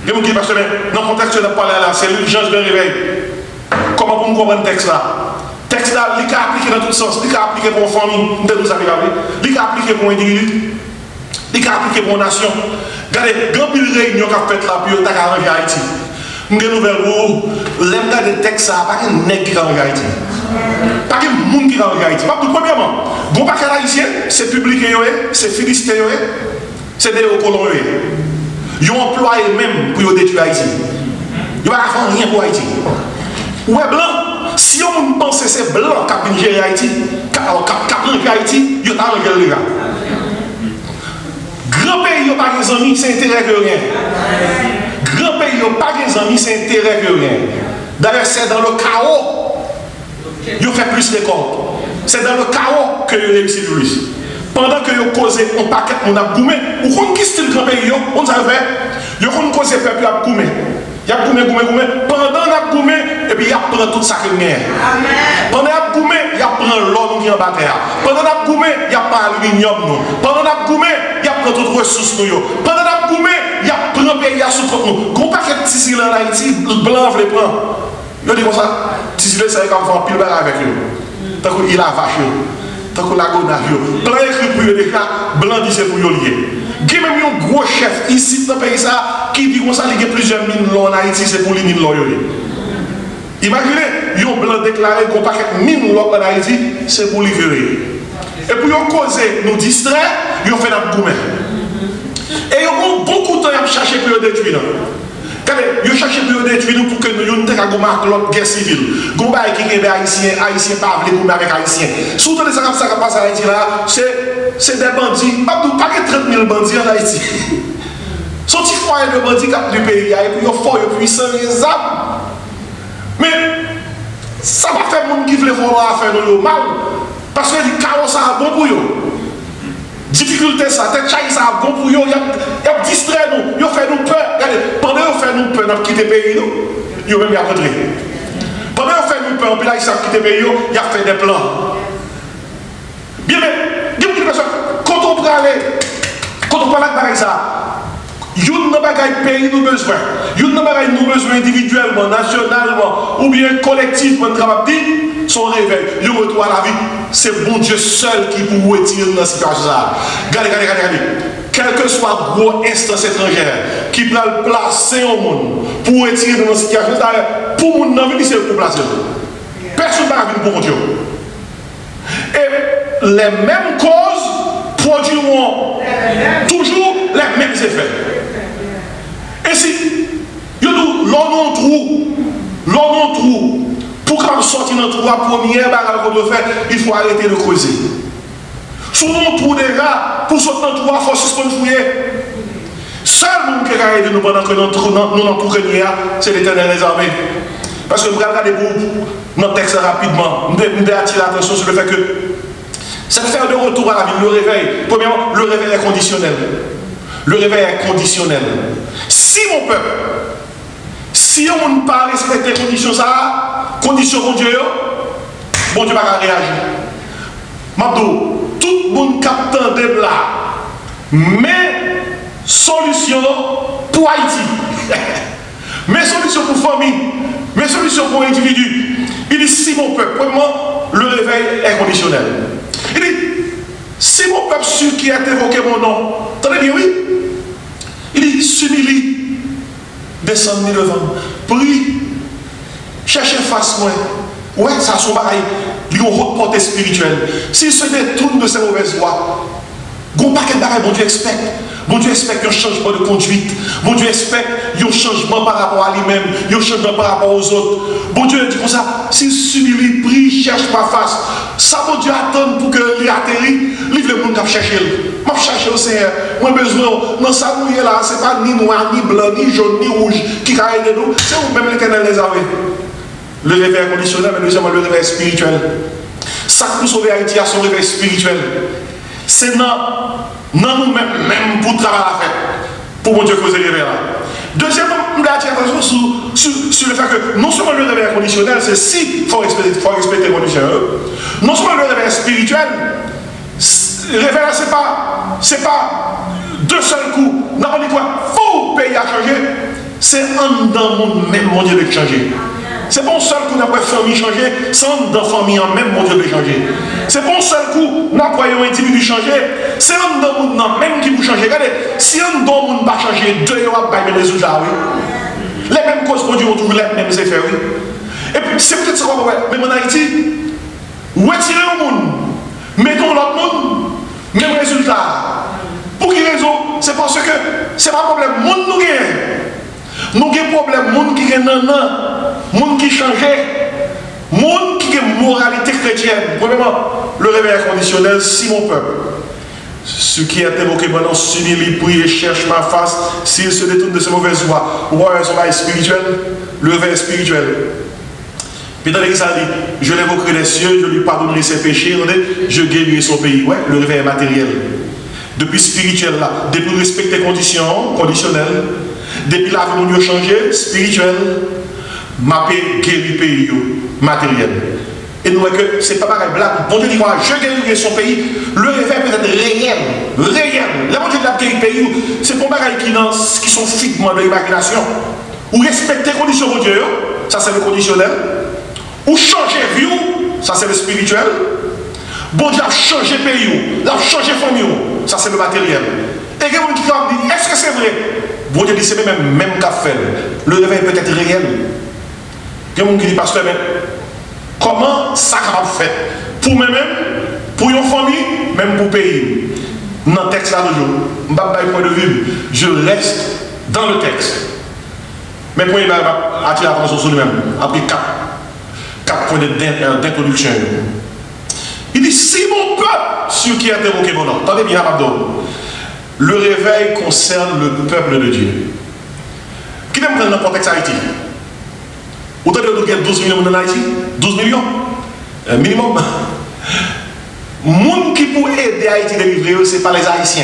D: Et vous dites, parce que dans le contexte de parler là, c'est l'urgence de réveil. Comment vous comprenez le texte là? Le texte là, il est appliqué dans tous sens. Il est appliqué pour une famille, il est appliqué pour un individu. Il est appliqué pour une nation. Regardez, grand pile réunion qu'a fait là, puis il a arrangé Haïti. Nous avons une nouvelle où, l'aime de texte là, pas qu'un nègre qui a arrangé Haïti. Pas qu'un monde qui a arrangé Haïti. Premièrement, bon paquet d'Haïtiens, c'est public, c'est philistin, c'est des colons. Ils ont employé même pour détruire Haïti. Ils ne vont pas faire rien pour Haïti. Ou est blanc, si on pense que c'est blanc qui a géré Haïti, qui a géré Haïti, ils ont arrangé le gars. Grand pays n'a pas des amis, c'est intérêt que rien. Grand pays n'a pas des amis, c'est intérêt que rien. D'ailleurs, c'est dans le chaos qu'ils fait plus de comptes. C'est dans le chaos que ils réussissent plus. Pendant que vous causez un paquet de monde à goumé, ou qu'on qui style grand pays, on savait, vous qu'on cause le peuple à goumé. Il y a goumé. Pendant la goumé, et puis il y a prend tout ça qu'il y a. Pendant la goumé, il y a prend l'or qui est en bataille. Pendant la goumé, il y a pas l'aluminium nous. Pendant la goumé, il y a prend toutes ressources nous. Pendant la goumé, il y a prend pays à sous contre nous. Qu'on paquet de tissu en Haïti, blanc veut les prendre. Vous dites comme ça, tissu c'est comme faire pile avec eux. Tant qu'il a vache. Tant que la gonavio, blanc écrit pour eux déjà, blanc dit c'est pour eux lier. Il y a même un gros chef ici dans le pays qui dit comme ça, il y a plusieurs mines en Haïti, c'est pour les mines là. Imaginez, il y a un blanc déclaré qu'on paquet de mines en Haïti, c'est pour les virer. Et pour nous causer, nous distraire, ils ont fait notre gourmet. Et ils ont beaucoup de temps à chercher pour détruire. Ils cherchent pour détruire pour que nous ayons une guerre civile. Nous avons des Haïtiens pas avec Haïtiens. Surtout les gens qui passent à Haïti là, c'est des bandits. Pas 30 000 bandits en Haïti. Sont petits foyers de bandits qui ont du pays, et puis ils ont fort, ils puissants, les armes. Mais ça va faire des gens qui veulent faire nous mal. Parce que le chaos ça a bon pour eux. Difficulté ça, tête chahi ça a bon pour eux, il y a distrait nous, il fait nous peur. Regardez, pendant qu'ils fait nous peur, nous quitter le pays, ils ont même rencontré. Pendant qu'ils fait nous peur, puis là ils savent quitter le pays, ils ont fait des plans. Bien, mais, dis-moi une personne, quand on parle de ça, nous n'avons pas de pays nous besoin. Nous n'avons pas de besoin individuellement, nationalement, ou bien collectivement, travail son réveil, le retour à la vie, c'est bon Dieu seul qui peut vous retirer dans cette situation. Regardez. Quel que soit gros instance étrangère qui peut le placer au monde pour retirer dans cette situation, pour mon avis, c'est pour placer. Personne ne va venir pour Dieu. Et les mêmes causes produiront toujours les mêmes effets. Et si l'on trou, pour qu'on sorte dans le trou, la première bagarre qu'on doit faire, il faut arrêter de creuser. Sous mon trou déjà, pour sortir dans le trou, il faut suspendre fouiller. Seul monde qui a aidé nous pendant que nous entourons, c'est l'Éternel des armées. Parce que nous regardons notre texte rapidement, nous devons attirer l'attention sur le fait que cette faire de retour à la vie, le réveil, premièrement, le réveil est conditionnel. Le réveil est conditionnel. Si mon peuple, si on ne pas respecter les conditions, conditions mon Dieu va réagir. Mabdo, tout le monde capte de là, mais solution pour Haïti, mais solution pour famille, mais solution pour individu. Il dit si mon peuple, premièrement, le réveil est conditionnel. Il dit si mon peuple sûr qui a évoqué mon nom, attendez bien, oui. Il dit s'humilie, descendez devant, prie, cherchez face moi. Ouais, ça son pareil. Il y a une haute portée spirituelle. S'il se détourne de ses mauvaises voies, il n'y a pas quel bagage, bon Dieu expecte. Bon Dieu expecte un changement de conduite. Bon Dieu expecte un changement par rapport à lui-même, un changement par rapport aux autres. Bon Dieu dit comme ça, s'il s'humilie, prie, cherche ma face. Ça, bon Dieu attend pour que lui atterrit. Livre le monde qui cherche. Je cherche au Seigneur. Moi, besoin, dans ça, nous là, ce n'est pas ni noir, ni blanc, ni jaune, ni rouge qui a aidé nous. C'est vous-même l'Éternel les armées. Le réveil conditionnel, mais deuxièmement, le réveil spirituel. Ça pour sauver Haïti a son réveil spirituel. C'est dans nous-mêmes, même pour travailler à faire, pour mon Dieu causer le réveil là. Deuxièmement, nous avons attention sur le fait que non seulement le réveil conditionnel, c'est si il faut respecter les conditions. Non seulement le réveil spirituel, le réveil là, c'est pas deux seuls coups. Non, on dit quoi? Faut pays à changer. C'est un dans le monde même, mon Dieu, de changer. C'est pas un seul coup n'a pas famille changer, sans dans famille en même mon Dieu de changer. C'est pas un seul coup n'a pas un individu changer, c'est un dans le monde même qui vous changer. Regardez, si un dans le monde pas changer, deux y aura pas les résultats, oui. Les mêmes causes produisent toujours les mêmes effets, oui. Et puis c'est peut-être ça qu'on va voir, même en Haïti, retirez le monde, mettons l'autre monde, même résultat. Pour quelle raison? C'est parce que c'est pas un problème, monde nous gagne. Nous avons un problème, monde qui est nanan, monde qui changeait, monde qui a une moralité chrétienne. Premièrement, le réveil conditionnel, si mon peuple, ce qui est évoqué maintenant, s'humilie, prie et cherche ma face, s'il se détourne de ses mauvaises voies, ou un réveil spirituel, le réveil spirituel. Puis dans l'Église, ça dit, je l'évoquerai les cieux, je lui pardonnerai ses péchés, je guérirai son pays. Ouais, le réveil est matériel. Depuis spirituel là, depuis respecter les conditions conditionnelles, depuis la vie de Dieu changé, spirituel, ma paix guérit pays matériel. Et nous voyons que ce n'est pas pareil. Bon Dieu dit quoi? Je guérirai son pays. Le réveil peut être réel. Réel. La bon Dieu de la guérir pays, c'est pour pareil qui sont fixement de l'imagination. Ou respecter les conditions de Dieu, ça c'est le conditionnel. Ou changer vie, ça c'est le spirituel. Bon Dieu a changé pays, il a changé famille, ça c'est le matériel. Et quelqu'un qui dit, est-ce que c'est vrai? Bon Dieu dit, c'est même qu'a fait. Le réveil peut être réel. Quelqu'un qui dit, pasteur, mais comment ça va faire? Pour moi-même, pour une famille, même pour le pays. Dans le texte là toujours, je ne vais pas point de vue, je reste dans le texte. Mais pour attirer l'attention sur lui-même, après 4 points d'introduction. Il dit, si mon peuple, sur qui a évoqué mon nom, attendez bien, Abdo, le réveil concerne le peuple de Dieu. Qui est dans le contexte Haïti? Autant de nous 12 millions en Haïti? 12 millions? Minimum. Les gens qui pour aider Haïti à délivrer, ce n'est pas les Haïtiens.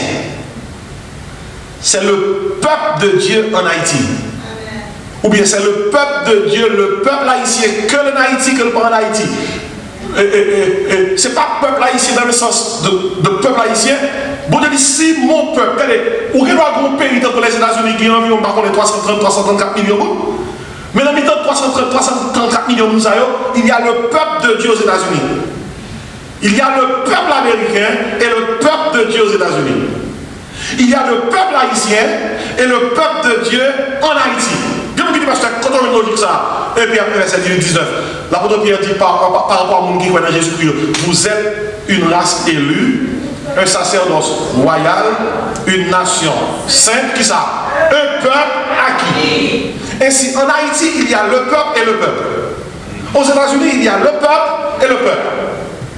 D: C'est le peuple de Dieu en Haïti. Ou bien c'est le peuple de Dieu, le peuple haïtien, que le Haïti, que le pas en Haïti. C'est pas peuple haïtien dans le sens de peuple haïtien. Bon Dieu dit, si mon peuple, regardez, ou qu'il y a un pays dans les États-Unis qui a environ 334 millions, mais dans le temps de 334 millions, il y a le peuple de Dieu aux États-Unis. Il y a le peuple américain et le peuple de Dieu aux États-Unis. Il y a le peuple haïtien et le peuple de Dieu en Haïti. Bien qui dit parce que quand on logique ça, et puis après verset 19, l'apôtre Pierre dit par rapport à mon qui croit dans Jésus-Christ, vous êtes une race élue, un sacerdoce royal, une nation sainte, qui ça? Un peuple acquis. Ainsi, en Haïti, il y a le peuple et le peuple. Aux États-Unis, il y a le peuple et le peuple.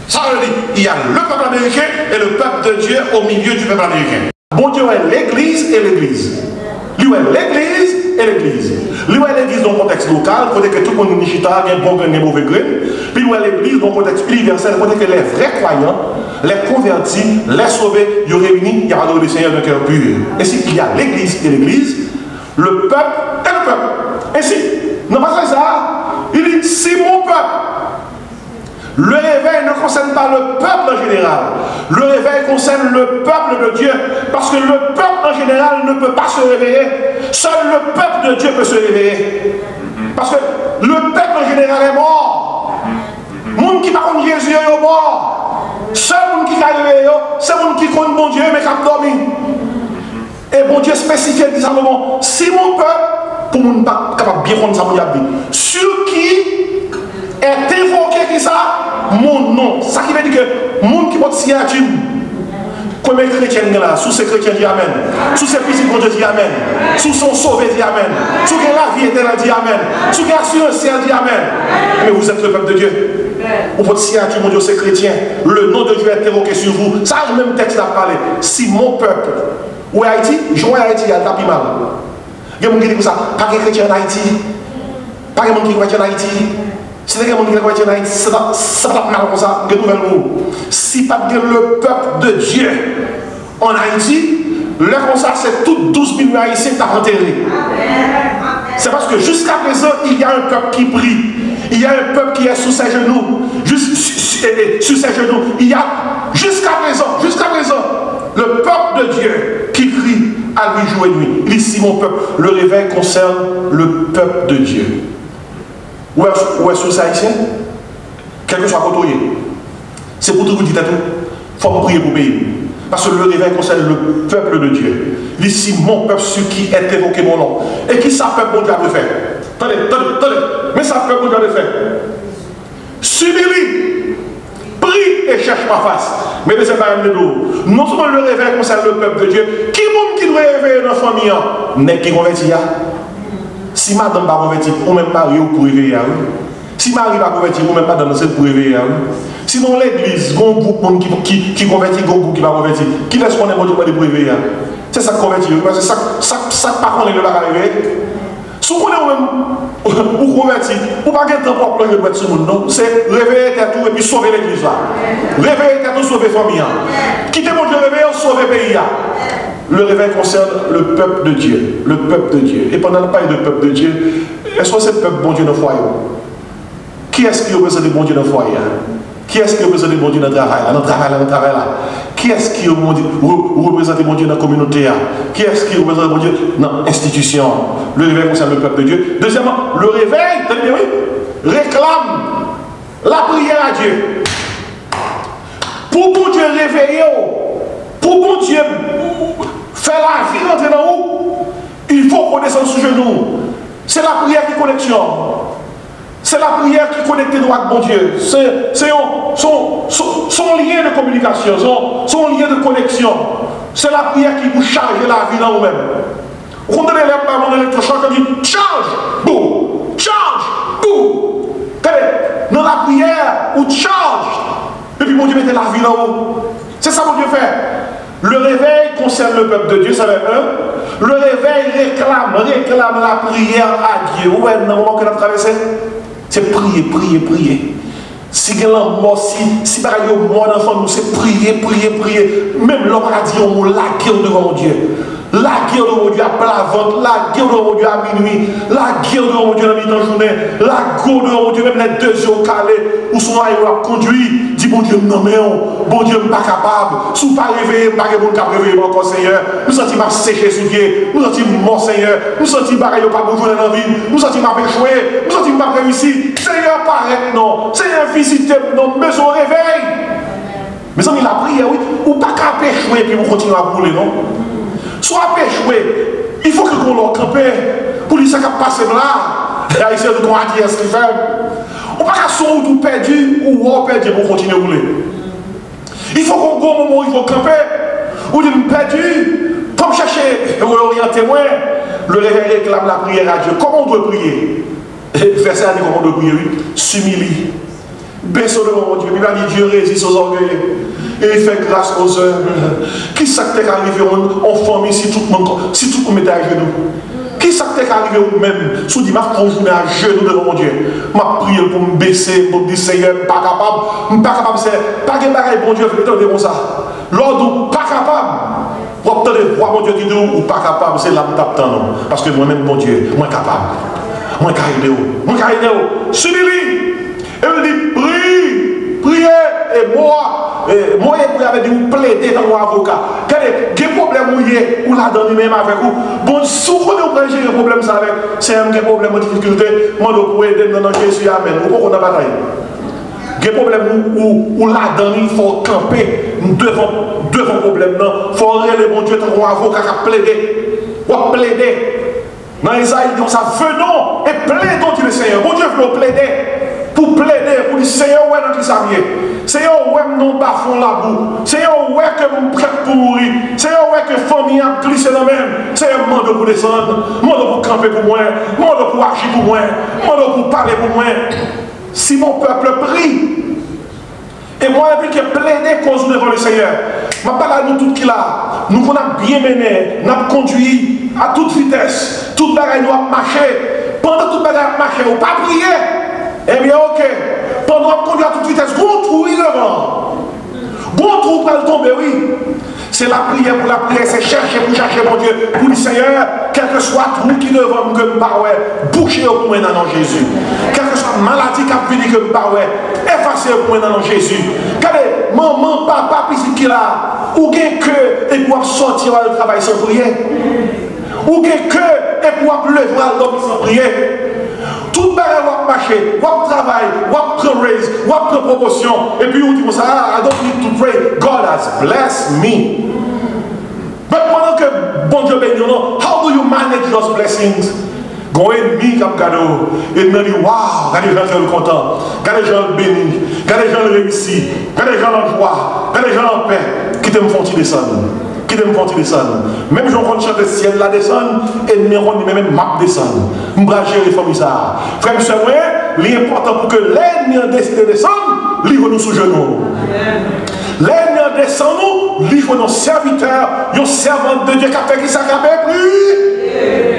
D: Ça veut dire, il y a le peuple américain et le peuple de Dieu au milieu du peuple américain. Bon Dieu est l'église et l'église. Lui est l'église et l'église. Lui est l'église dans le contexte local, côté que tout le monde est chita, il y a un bon grain, un mauvais grain. Puis lui est l'église dans le contexte universel, côté que les vrais croyants, les convertis, les sauvés, ils réunis, il y a adoré le Seigneur d'un cœur pur. Ainsi qu'il y a l'église et l'église, le peuple et le peuple. Ainsi, non pas ça, il dit si mon peuple. Le réveil ne concerne pas le peuple en général. Le réveil concerne le peuple de Dieu. Parce que le peuple en général ne peut pas se réveiller. Seul le peuple de Dieu peut se réveiller. Parce que le peuple en général est mort. Le monde qui parle de Jésus est mort. Seul le monde qui a réveillé, c'est le monde qui connaît bon Dieu mais qui a dormi. Et bon Dieu spécifie exactement si mon peuple, pour le monde pas capable de bien comprendre ça, mon Dieu, sur qui est évoqué qui ça mon nom. Ça qui veut dire que le monde qui porte signature, comme les chrétiens là, sous ces chrétiens dit Amen, sous ces petits bon Dieu dit Amen, sous son sauvé dit Amen, sous la vie éternelle dit Amen, sous l'assurance dit Amen. Mais vous êtes le peuple de Dieu. Vous votre signature, mon Dieu, c'est chrétien. Le nom de Dieu est évoqué sur vous. Ça, le même texte a parlé. Si mon peuple, ou Haïti, je vois Haïti, il y a tapis mal. Il y a des gens qui disent ça, pas de chrétien en Haïti, pas de gens qui croient en Haïti. Si les gens qui croient en Haïti, ça va mal comme ça, de nouvelles mots. Si pas de le peuple de Dieu en Haïti, là comme ça, c'est tout 12 millions haïtiens qui sont enterrés. C'est parce que jusqu'à présent, il y a un peuple qui prie. Il y a un peuple qui est sous ses genoux. Sur ses genoux. Il y a jusqu'à présent, le peuple de Dieu qui crie à lui jour et nuit. Il dit si mon peuple, le réveil concerne le peuple de Dieu. Où est-ce que c'est haïtien? Quel que soit côté. C'est pour tout vous dire tout. Il faut prier pour payer. Parce que le réveil concerne le peuple de Dieu. Il dit si mon peuple, sur qui est évoqué mon nom. Et qui ça peuple, mon Dieu a fait? Attendez. Mais ça peuple, mon Dieu a fait. Subis-lui. Prie et cherche ma face. Mais c'est pas un dos. Non seulement le réveil concerne le peuple de Dieu. Qui monde qui doit réveiller dans la famille? N'est qui converti? Si madame va convertir, ou même mari pour réveiller. Si mari va convertir, ou même pas dans pour réveiller. Sinon l'église, il y a un groupe qui convertit, un groupe qui va convertir. Qui laisse qu'on est bon Dieu pour réveiller? C'est ça qui convertit. C'est ça qui par contre ne va pas réveiller. Si vous même ou convertir, ou pas de temps pour plonger sur le monde, c'est réveiller tout et puis sauver l'église. Réveiller tout, sauver la famille. Quitter mon Dieu, réveiller, sauver le pays. Le réveil concerne le peuple de Dieu. Le peuple de Dieu. Et pendant le parler de peuple de Dieu, est-ce que c'est le peuple bon Dieu dans le foyer? Qui est-ce qui représente le bon Dieu dans le foyer? Qui est-ce qui représente le bon Dieu dans le travail? Dans le travail là. Qui est-ce qui représente le bon Dieu dans la communauté? Qui est-ce qui représente le bon Dieu dans l'institution? Le réveil concerne le peuple de Dieu. Deuxièmement, le réveil, réclame la prière à Dieu. Pour bon Dieu réveiller, pour bon Dieu faire la vie rentrer dans nous, il faut qu'on descende sur genoux. C'est la prière qui connexion. C'est la prière qui connecte nous avec bon Dieu. C'est son lien de communication, son lien de connexion. C'est la prière qui vous charge la vie dans vous-même. Vous comprenez les parents d'électrochange qui dit charge, boum, charge, boum. Dans la prière, vous charge. Et puis bon Dieu mette la vie dans vous. C'est ça que bon Dieu fait. Le réveil concerne le peuple de Dieu, ça va être un. Le réveil réclame la prière à Dieu. Où est le moment que nous avons traversé? C'est prier. Si il y a mort, si il y a mort d'enfant, nous c'est prier. Même l'homme a dit, on la guerre devant Dieu. La guerre devant Dieu à plat ventre, la guerre devant Dieu à minuit, la guerre devant Dieu à mi-temps journée, la guerre devant Dieu, même les 2 yeux calés, où son aïe a conduit, dit bon Dieu, non mais bon Dieu, pas capable, si vous ne pas réveiller, pas de bon cap réveiller encore Seigneur, nous sentons mal sécher sous pied, nous sentons mort Seigneur, nous sentons pas bonjour dans la vie, nous sentons mal échoué, nous sentons pas réussi, Seigneur, paraît non, Seigneur, visitez non, mais on réveille. Mais ça, il a prié, oui, ou pas qu'à péchouer, puis vous continuez à brûler, non? Soit péchoué, il faut que l'on leur campe pour lui ça qui passe là. Là, il sait de quoi dire ce qu'il fait. On ne peut pas son ou perdu ou on perdu pour continuer à rouler. Il faut qu'on go au moment où il faut camper ou d'une perdu pour me chercher et orienter moi. Le réveil réclame la prière à Dieu. Comment on doit prier? Verset à dire comment on doit prier, oui. S'humilie. Baissons devant mon Dieu. Il a dit Dieu résiste aux orgueilleux. Et il fait grâce aux humbles. Qui ça t'est arrivé en famille si tout le monde mettait à genoux? Qui ça t'est arrivé ou même? Si dit, je journée à genoux devant mon Dieu. Je prie pour me baisser, pour me dire Seigneur, je ne suis pas capable. Je ne suis pas capable. Pas de bagaille, bon Dieu, vous entendez comme ça. L'ordre, pas capable. Vous entendez voir mon Dieu qui dit ou pas capable, c'est là que je t'attends. Parce que moi-même, mon Dieu, moi capable. Moi capable. Moi capable. Subis-lui. Et il dit, prie, priez, et moi, vous avez dit, vous plaidez dans mon avocat. Quel problème vous avez, ou la donne même avec vous. Bon, si vous connaissez gérer le problème, ça avec, c'est un problème de difficulté, moi, je peux aider dans Jésus, amen. Vous pouvez bataille. Il y a un problème où la donne, il faut camper devant le problème. Il faut aller le bon Dieu dans mon avocat qui plaider. Ou plaider. Dans Isaïe, il dit, ça venons et plaidons, dit le Seigneur. Bon Dieu veut plaider. Pour plaider, pour dire Seigneur, ouais, dans qui ça vient. Seigneur, ouais, non, bafons la boue. Seigneur, ouais, que vous prête pour mourir. Seigneur, ouais, que famille a glissé dans même. Seigneur, mande pour descendre. Mande pour camper pour moi. Mande pour agir pour moi. Mande pour parler pour moi. Si mon peuple prie, et moi, et puis que plaider cause devant le Seigneur. Je parle à nous tous qui là. Nous qu'on a bien mené, nous avons conduit à toute vitesse. Toute bagaille doit marcher. Pendant toute bagaille marcher, on ne pas prier. Eh bien, ok. Pendant qu'on conduit à toute vitesse, bon trou, il devant. Bon trou pour le tomber, oui. C'est la prière pour la prière, c'est chercher pour chercher mon Dieu. Pour le Seigneur, quel que soit trou qui devant que je ne boucher au point dans Jésus. Quelle que soit maladie qui a fini que je ne effacer au point dans Jésus. Regardez, maman, papa, puis qui là, ou bien que et pour sortir au travail sans prier. Ou bien que et pour lever à l'homme sans prier. Tout le monde va marcher, va travailler, va prendre raise, va prendre promotion. Et puis on dit comme ça, I don't need to pray. God has blessed me. Mais pendant que bon Dieu bénit, how do you manage those blessings? Go ennemi qui a cadeau. Et me dit, waouh, regardez les gens qui sont contents, regardez les gens bénis, regardez les gens réussis, regardez les gens en joie, regardez les gens en paix. Qui te me font-ils descendre? Qui te me font-ils descendre? Même si on compte chanter ciel là descendre, et on même map descendre. Je vais gérer les familles ça. Frère, monsieur, l'important pour que l'ennemi décide de descendre, livre-nous sous genoux. L'ennemi descend nous, livre nos serviteurs, nos servantes de Dieu qui a fait qui s'accapait,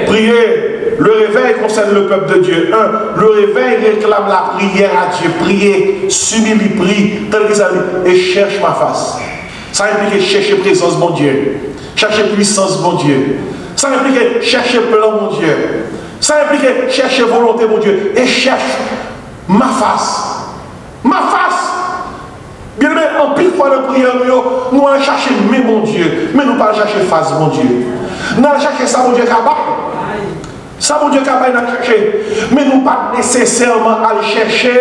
D: priez. Le réveil concerne le peuple de Dieu. Le réveil réclame la prière à Dieu. Priez, s'humilie, prie, tel que ça dit, et cherche ma face. Ça implique chercher présence, mon Dieu. Chercher puissance, mon Dieu. Ça implique chercher plan, mon Dieu. Ça implique chercher volonté, mon Dieu. Et cherche ma face. Ma face. Bien aimé, en pile fois de prière, nous allons chercher, mais mon Dieu. Mais nous ne pas chercher face, mon Dieu. Nous allons chercher ça, mon Dieu, capable. Ça, mon Dieu, capable de chercher. Mais nous pas nécessairement à le chercher.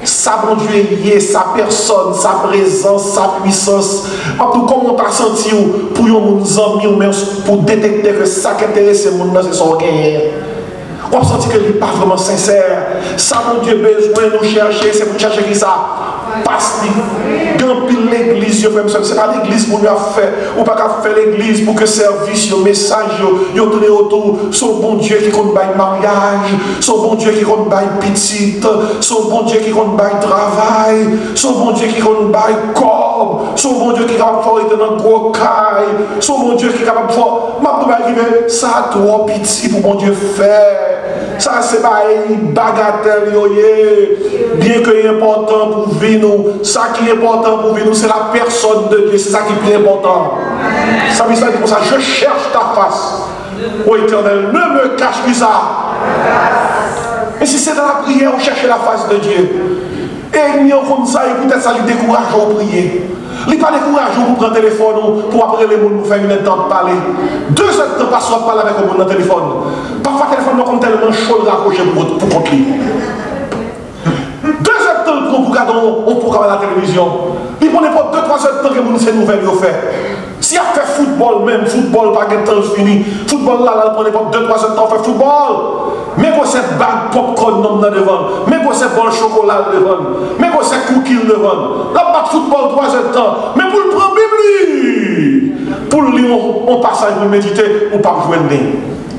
D: Ça, mon Dieu, lié, sa personne, sa présence, sa puissance. Comment on t'a senti pour nous amis ou même pour détecter que ça qui intéresse le monde, c'est son gain. On a senti que il n'est pas vraiment sincère. Ça, mon Dieu, besoin de nous chercher, c'est pour chercher qui ça. Parce que dans l'église, c'est pas l'église pour nous faire, ou pas faire l'église pour que service, le message, yo tourne autour, son bon Dieu qui compte bail mariage, son bon Dieu qui compte bail petite, son bon Dieu qui compte bail travail, son bon Dieu qui compte bail corps, son bon Dieu qui est capable de faire dans le gros caille, son bon Dieu qui est capable de faire, ça trop petit pour mon Dieu faire. Ça c'est pas une bagatelle, bien que c'est important pour vivre. Ça qui est important pour vivre, c'est la personne de Dieu. C'est ça qui est plus important. Ça veut dire comme ça, je cherche ta face. Ô Éternel, ne me cache plus ça. Et si c'est dans la prière, on cherche la face de Dieu. Et il y a comme ça, et peut-être ça lui décourage à prier. Il n'est pas découragé pour prendre le téléphone, pour appeler les gens, pour faire une temps de parler. 2 heures de temps, pas soit parler avec le monde dans le téléphone. Parfois, le téléphone est tellement chaud de raccrocher pour contre lui. 2 heures de temps pour regarder un programme à la télévision. Il ne prend pas 2-3 heures de temps que vous ces nouvelles vous fait. Si on fait football, même football, pas de temps fini. Football là, il ne prend pas 2-3 heures de temps pour faire football. Mais quand c'est bague popcorn devant, mais quand c'est bon chocolat devant, mais quand c'est cookie devant, là pas de football 3 heures de temps, mais pour le prendre Bible, pour le lire on passage pour méditer ou pas jouer.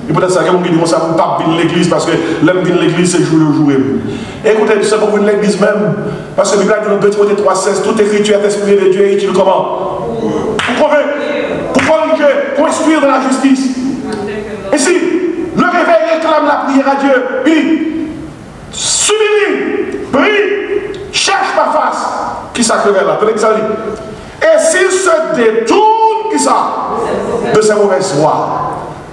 D: Et peut-être ça, quelqu'un qui dit, ça ne peut pas venir l'église parce que l'homme vient l'église, c'est jour le jour. Écoutez, c'est pour venir l'église même. Parce que la Bible dit dans 2 Timothée 3,16, toute écriture est inspirée de Dieu et utile comment? Pour convaincre, pour corriger, pour instruire dans la justice. Et si le réveil réclame la prière à Dieu, il s'humilie, prie, cherche ma face, qui s'accrève là, tenez que ça dit. Et s'il se détourne, qui ça? De ses mauvaises voies.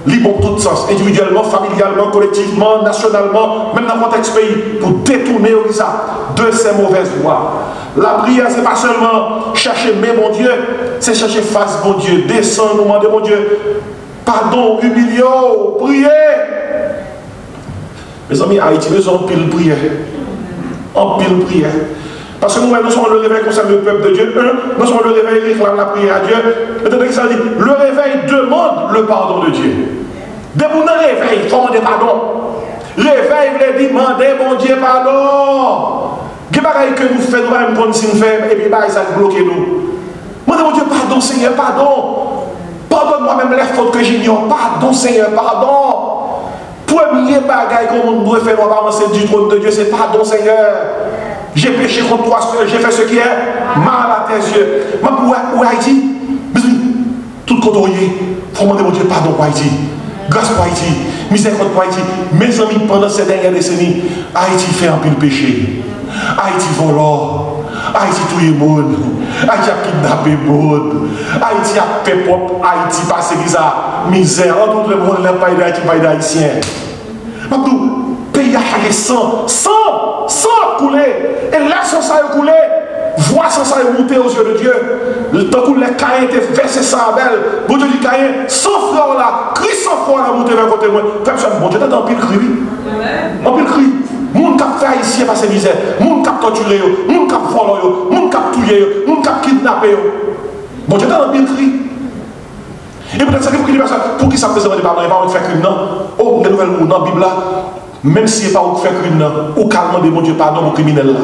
D: Libre en tout sens, individuellement, familialement, collectivement, nationalement, même dans le contexte pays, pour détourner de ces mauvaises voies. La prière, ce n'est pas seulement chercher mais mon Dieu, c'est chercher face mon Dieu, descendre, demander mon Dieu, pardon, humilier, prier. Mes amis, Haïti, nous sommes en pile prière. En pile prière. Parce que nous sommes le réveil concerne le peuple de Dieu. Nous sommes le réveil qui réclame la prière à Dieu. Le réveil demande le pardon de Dieu. Dès que vous réveil, il faut demander pardon. Réveil veut dire demander mon Dieu pardon. Il y a des choses que nous faisons, nous même comme si nous faisons, et puis ça bloque nous. Demandez mon Dieu pardon, Seigneur, pardon. Pardonne-moi même les fautes que j'ignore. Pardon, Seigneur, pardon. Premier bagage qu'on doit faire, on va avancer du trône de Dieu, c'est pardon, Seigneur. J'ai péché contre toi, j'ai fait ce qui est mal à tes yeux. Mais pour Haïti, tout contrôlé. Il faut demander mon Dieu pardon pour Haïti. Grâce pour Haïti. Miséricorde pour Haïti. Mes amis, pendant ces dernières décennies, Haïti fait un peu de péché. Haïti volant. Haïti tout le monde. Haïti a kidnappé le monde. Haïti a fait propre. Haïti passe qui misère. En tout le monde, le pays d'Haïti, pays d'Haïtien. Le pays a sang couler. Et là, sans ça couler, voix sans ça monter aux yeux de Dieu. Le temps où les Caïns étaient versés sans belle, bon Dieu dit Caïn, sans frère là, crie sans foi là, monter vers côté moi. Bon Dieu, t'as un pile cri. Un pile cri. Moun kap fait haïtien passer misère, moun kap torturé, moun kap volé, moun kap tué, moun kap kidnappé. Bon Dieu, t'as un pile cri. Et peut-être ça qu'il faut qu'il y ait personne. Pour qui ça me faisait des parents, pas faire crime, non? Oh, des nouvelles mots dans la Bible là. Même si ce n'est pas vous faire crime, ou calmement de mon Dieu pardon au criminel là.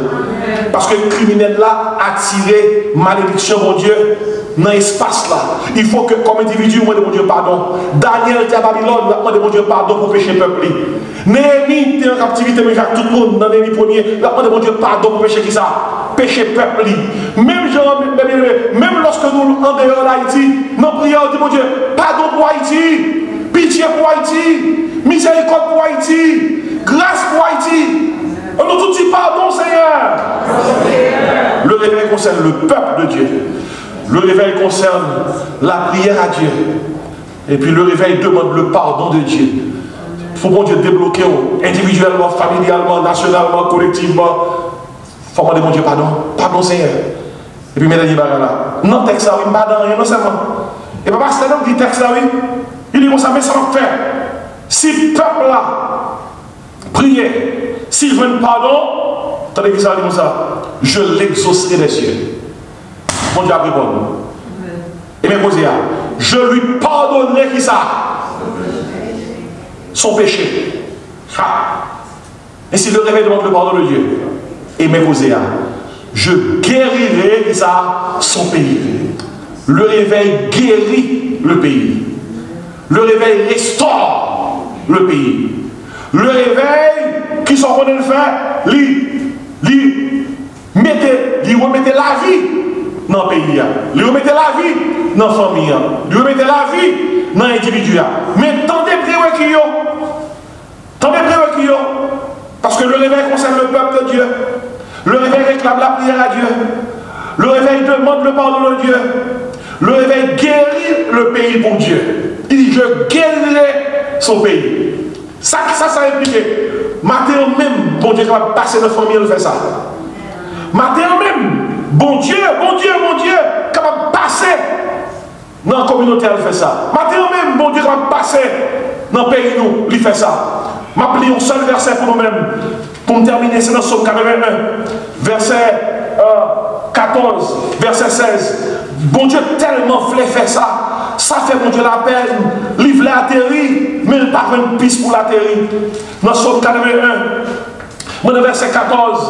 D: Parce que le criminel là a tiré malédiction, mon Dieu, dans l'espace là. Il faut que, comme individu, moi de mon Dieu pardon. Daniel était à Babylone, moi de mon Dieu pardon pour pécher le peuple. Néhémie était en captivité, mais Jacques, tout le monde dans Néhémie premier, moi de mon Dieu pardon pour pécher qui ça? Pécher le peuple. Même lorsque nous, en dehors d'Haïti, nous prions, dit mon Dieu, pardon pour Haïti, pitié pour Haïti, miséricorde pour Haïti. Grâce pour Haïti. On nous tout dit pardon, Seigneur. Le réveil concerne le peuple de Dieu. Le réveil concerne la prière à Dieu. Et puis le réveil demande le pardon de Dieu. Il faut que Dieu débloque individuellement, familialement, nationalement, collectivement. Il faut demander mon Dieu pardon. Pardon, Seigneur. Et puis, mesdames et messieurs, non, texte là, oui, pardon, rien, non seulement. Et papa, c'est un homme qui texte là, oui. Il dit, bon, ça, mais ça va faire. Si le peuple là, priez, s'il veut pardon, attendez que ça dit comme ça, je l'exaucerai des cieux. Mon Dieu a répondu. Et mes posés, je lui pardonnerai qui ça? Son péché. Et si le réveil demande le pardon de Dieu, et mes posés, je guérirai qui ça? Son pays. Le réveil guérit le pays. Le réveil restaure le pays. Le réveil, qui sont connus le faire, lui remettait la vie dans le pays, lui remettait la vie dans la famille, lui remettait la vie dans l'individu. Mais tendez prérequis, parce que le réveil concerne le peuple de Dieu. Le réveil réclame la prière à Dieu. Le réveil demande le pardon de Dieu. Le réveil guérit le pays pour Dieu. Il dit, je guérirai son pays. Ça implique. Matin même, bon Dieu, qui va passer dans la famille, il fait ça. Matin même, bon Dieu, qui va passer dans la communauté, il fait ça. Matin même, bon Dieu, qui va passer dans le pays, il fait ça. Je vais appeler un seul verset pour nous-mêmes. Pour terminer, c'est dans Somme 81, verset 14, verset 16. Bon Dieu tellement voulait faire ça. Ça fait mon Dieu la peine. Il voulait atterrir, mais il n'a pas une piste pour l'atterrir. Dans Somme 81, dans verset 14,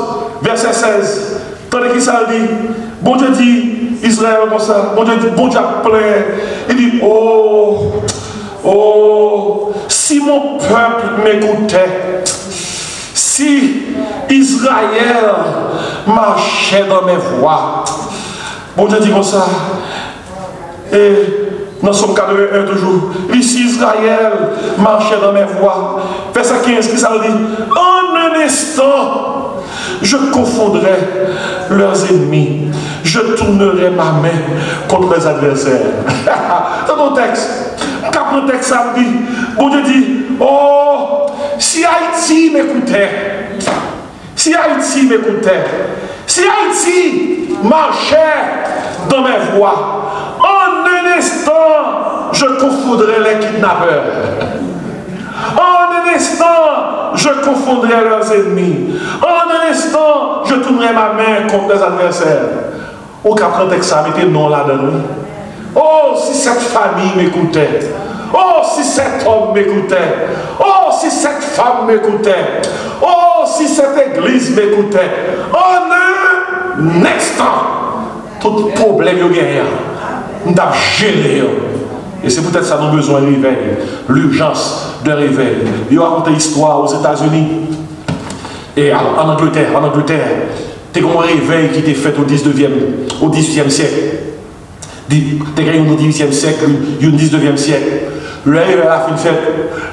D: verset 16. Tandis qu'il ça dit, bon Dieu dit, Israël comme ça, bon Dieu a plein. Il dit, oh, si mon peuple m'écoutait, si Israël marchait dans mes voies. Bon Dieu dit comme ça. Et dans Somme 81 toujours, ici Israël marchait dans mes voies. Verset 15 qui ça dit, en un instant, je confondrai leurs ennemis. Je tournerai ma main contre les adversaires. Dans mon texte, quand mon texte ça me dit, bon Dieu dit, oh, si Haïti m'écoutait, si Haïti m'écoutait, si Haïti marchait dans mes voies, en un instant, je confondrai les kidnappeurs. En un instant, je confondrai leurs ennemis. En un instant, je tournerai ma main contre les adversaires. Au cas où ça mettez non là-dedans. Oh, si cette famille m'écoutait. Oh, si cet homme m'écoutait. Oh, si cette femme m'écoutait. Oh, si cette église m'écoutait. En un instant, tout problème est gagné. Nous avons géré. Et c'est peut-être ça nous avons besoin de réveil. L'urgence de réveil. Il y a raconté l'histoire aux États-Unis. Et en Angleterre, tu as un réveil qui était fait au 18e siècle. Tu as eu au 18e siècle, au 19e siècle. Le réveil a fait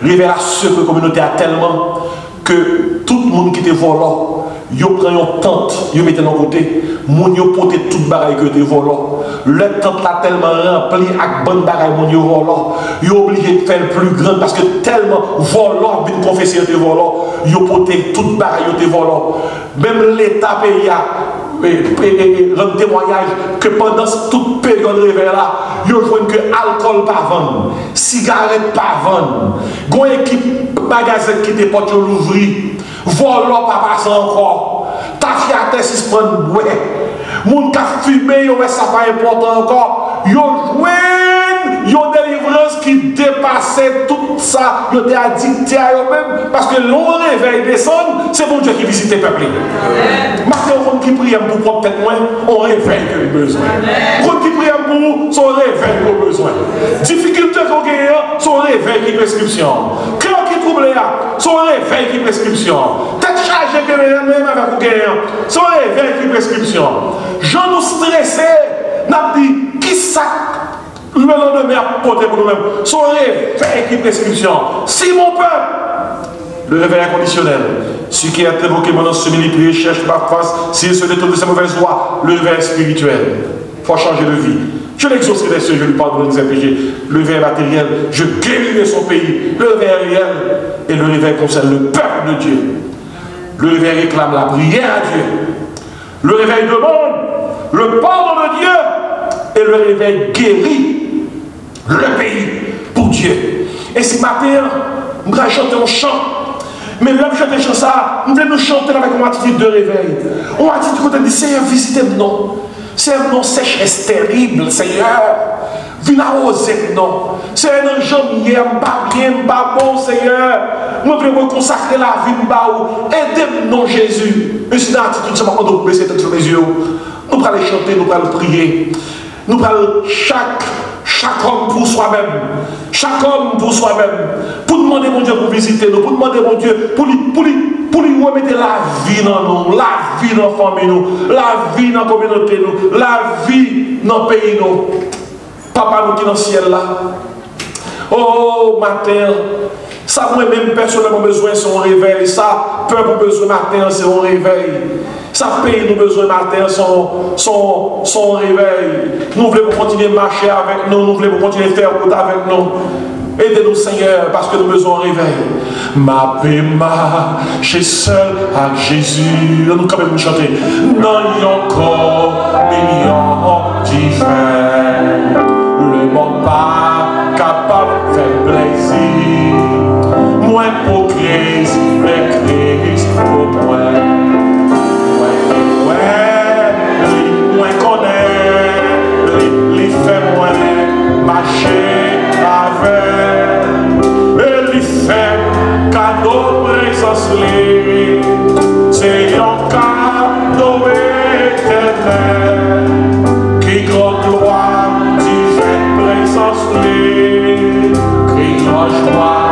D: le réveil a secoué la communauté tellement que tout le monde qui était volant, ils prennent une tente, ils mettent dans côté, ils portent toute bagaille que des volants. Le tente là tellement rempli avec bonne bagaille, ils volant. Ils sont obligés de faire le plus grand parce que tellement volant, bien confessé des volants, ils portent toute bagaille des volants. Même l'État pays rend témoignage que pendant toute période de réveil là, ils voient que alcool pas vendre, cigarette pas vendre, une équipe magasin qui te porte l'ouvrir, volant pas passer encore, ta fiaté si se prend ouais, moun ka fumé, ça pas important encore, ils jouent une délivrance qui dépassait tout ça, ils étaient addictés à eux-mêmes, parce que l'on réveil descend, c'est bon Dieu qui visite le peuple. Maintenant, on qui prie pour propre tête moins, on réveille que le besoin. On qui prie pour son réveil que besoin. Difficulté qu'on gagne, son réveil qui prescription. Cœur qui trouble, son réveil qui prescription. Tête chargée que même avec vous gagne, son réveil qui prescription. Jean nous stressé, n'a dit qui ça? Le lendemain à porter pour nous-mêmes. Son réveil qui prescription. Si mon peuple, le réveil inconditionnel, ce qui a évoqué maintenant, ce militaire cherche ma face, s'il se détourne de sa mauvaise voie, le réveil spirituel. Il faut changer de vie. Je l'exaucerai des cieux, je lui pardonne ses péchés. Le réveil matériel, je guérirai son pays. Le réveil réel et le réveil concerne le peuple de Dieu. Le réveil réclame la prière à Dieu. Le réveil demande le pardon de Dieu et le réveil guérit le pays pour Dieu. Et ce matin, nous allons chanter un chant. Mais là, nous chantons ça, nous voulons nous chanter avec une attitude de réveil. On attitude côté de Seigneur, visitez-nous. Seigneur, non, sécheresse terrible, Seigneur. Viens arroser, non. Seigneur, non, j'aime hier, pas bien, pas bon, Seigneur. Nous voulons consacrer la vie, aidez-nous, Jésus. Et c'est une attitude, ça m'a demandé de baisser sur les yeux. Nous allons chanter, nous allons prier. Nous allons chaque homme pour soi-même. Chaque homme pour soi-même. Pour demander mon Dieu pour visiter nous. Pour demander mon Dieu pour lui remettre la vie dans nous. La vie dans la famille nous. La vie dans la communauté nous. La vie dans le pays nous. Papa nous qui est dans le ciel là. Oh matin. Ça moi-même personnellement besoin de son réveil. Ça peuple besoin matin c'est un réveil. Ça pays nous besoin matin son réveil. Nous voulons continuer à marcher avec nous. Nous voulons continuer à faire route avec nous. Aidez-nous Seigneur parce que nous besoin de réveil. Ma paix marche seul avec Jésus. Nous quand même chanter. Non encore millions différents. Le monde pas capable de faire plaisir. Moins pour Christ, mais Christ pour moi. Moins connaît, il fait moins marcher avec, et il fait cadeau présence, c'est un cadeau éternel, qui grande gloire, divine présence, qui grande joie,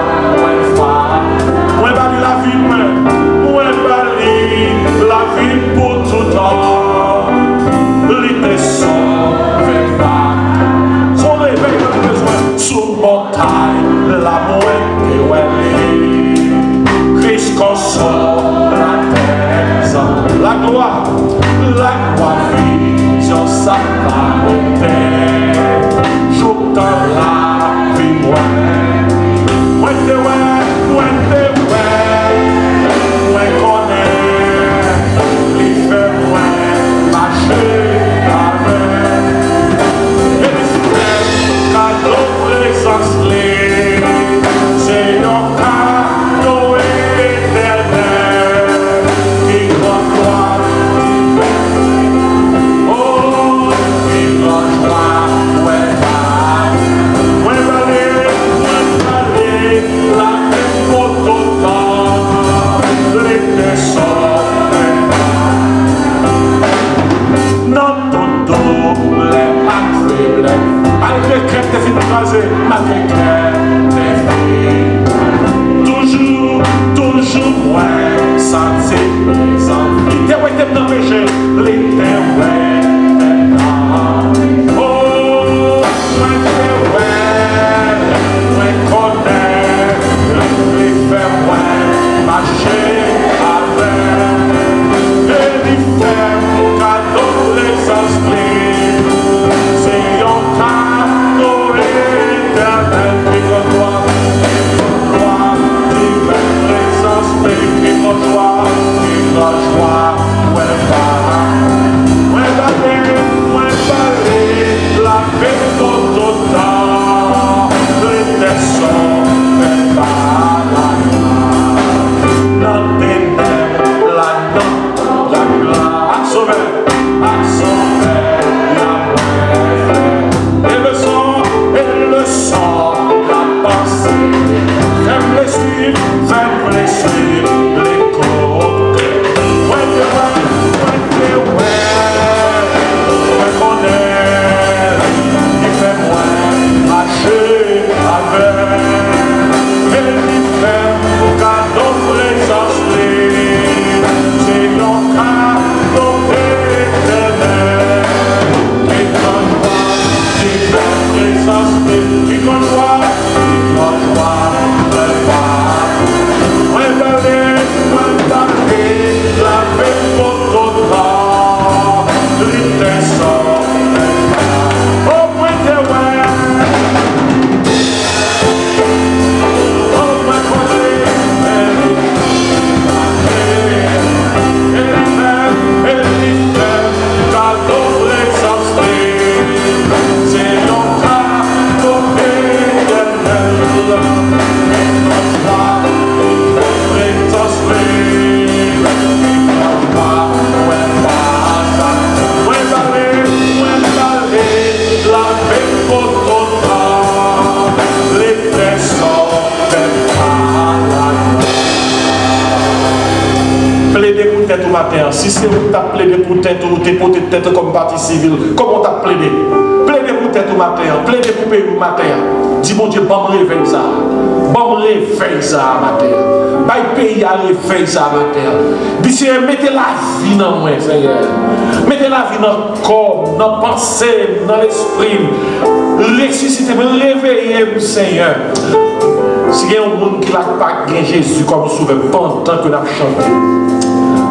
D: Si c'est vous qui avez plaidé pour tête ou t'es porté tête comme partie civile, comment tu as plaidé? Plaidez pour tête au matin, plaidez pour pays au matin. Dis mon Dieu, bon me réveille ça. Bon me réveille ça matin. Bail pays à réveille ça matin. Dis Seigneur, mettez la vie dans moi, Seigneur. Mettez la vie dans le corps, dans la pensée, dans l'esprit. Ressuscitez, réveillez, Seigneur. Si il y a un monde qui n'a pas gagné Jésus comme sauveur pendant que nous chantons.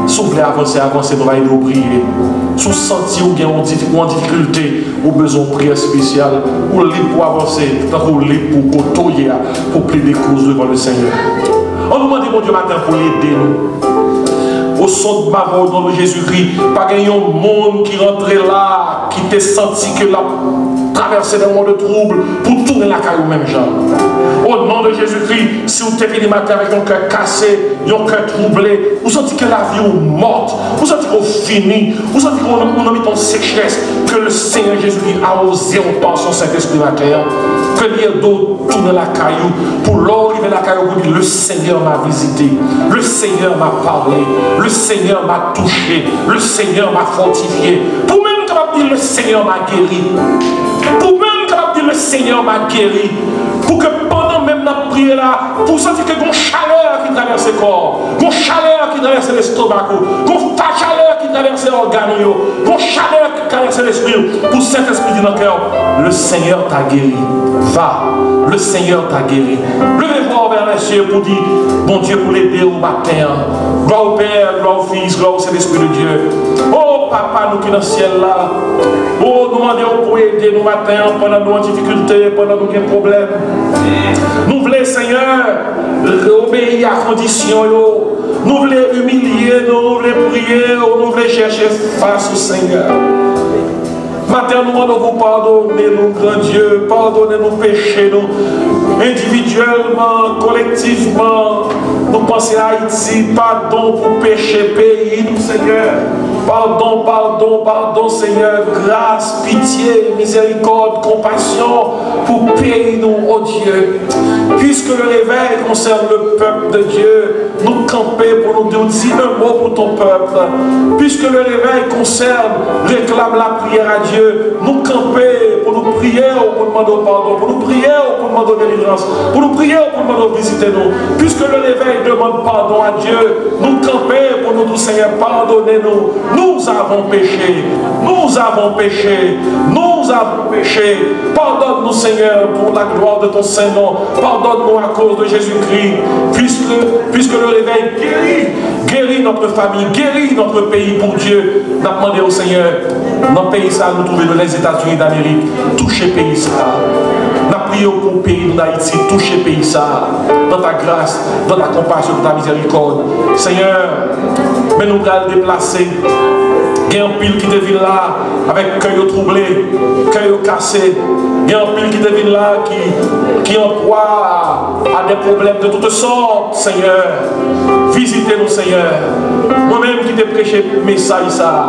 D: Si vous voulez avancer, nous allons nous prier. Si vous sentez ou en difficulté, ou besoin de prière spéciale, ou libre pour avancer, ou libre pour côtoyer, pour plaider cause devant le Seigneur. On nous demande, mon Dieu, matin pour l'aider nous. Au son de ma voix, au nom de Jésus-Christ, pas qu'il y ait un monde qui rentrait là, qui t'a senti que la traverser des moments de trouble pour tourner la caille au même genre. Au nom de Jésus-Christ, si vous êtes venu matin avec un cœur cassé, un cœur troublé, vous sentez que la vie est morte, vous sentez qu'on finit, vous sentez qu'on a mis en sécheresse, que le Seigneur Jésus-Christ a osé entendre son Saint-Esprit matin, que l'hier d'eau tourne la caillou, pour l'arriver la caillou, pour dire le Seigneur m'a visité, le Seigneur m'a parlé, le Seigneur m'a touché, le Seigneur m'a fortifié, pour même capable de dire le Seigneur m'a guéri. Pour même capable de dire le Seigneur m'a guéri. Pour que pendant même notre prière là, pour sentir que une chaleur qui traverse le corps, une chaleur qui traverse l'estomac, une chaleur qui traverse l'organe, une chaleur qui traverse l'esprit, pour cet esprit dans le cœur, le Seigneur t'a guéri. Va, le Seigneur t'a guéri. Levez-vous vers les cieux pour dire, bon Dieu, pour l'aider au matin. Gloire au Père, gloire au Fils, gloire au Saint-Esprit de Dieu. Oh Papa, nous qui dans le ciel là, oh, nous demandons pour aider nous matin pendant nos difficultés, pendant nos problèmes. Nous voulons, Seigneur, obéir à condition. Nous voulons humilier, nous voulons prier, nous voulons chercher face au Seigneur. Matin, nous demandons vous pardonner, nous, grand Dieu, pardonnez nos péchés, nous, individuellement, collectivement. Nous pensons à Haïti, pardon pour péché, pays, nous, Seigneur. Pardon, pardon, pardon, Seigneur. Grâce, pitié, miséricorde, compassion pour pays, nous, oh Dieu. Puisque le réveil concerne le peuple de Dieu, nous camper pour nous dire un mot pour ton peuple. Puisque le réveil concerne, réclame la prière à Dieu, nous camper pour nous prier pour demander pardon, pour nous prier pour demander délivrance, pour nous prier pour demander visiter nous. Puisque le réveil demande pardon à Dieu, nous camper pour nous dire Seigneur, pardonnez-nous. Nous avons péché, nous avons péché, nous avons péché. Pardonne-nous Seigneur pour la gloire de ton Saint-Nom. Pardonne-nous à cause de Jésus-Christ. Puisque le réveil guérit notre famille, guérit notre pays pour Dieu. Nous avons demandé au Seigneur, dans le pays ça, nous trouvons dans les États-Unis d'Amérique, toucher le pays ça. Nous avons prié pour le pays d'Haïti, toucher le pays ça. Dans ta grâce, dans ta compassion, dans ta miséricorde. Seigneur, mais nous allons déplacer. Il y a un pile qui devine là avec cœur troublé, cœur cassé. Il y a un pile qui devine là qui en proie à des problèmes de toutes sortes, Seigneur. Visitez-nous, Seigneur. Moi-même qui t'ai prêché le message, ça.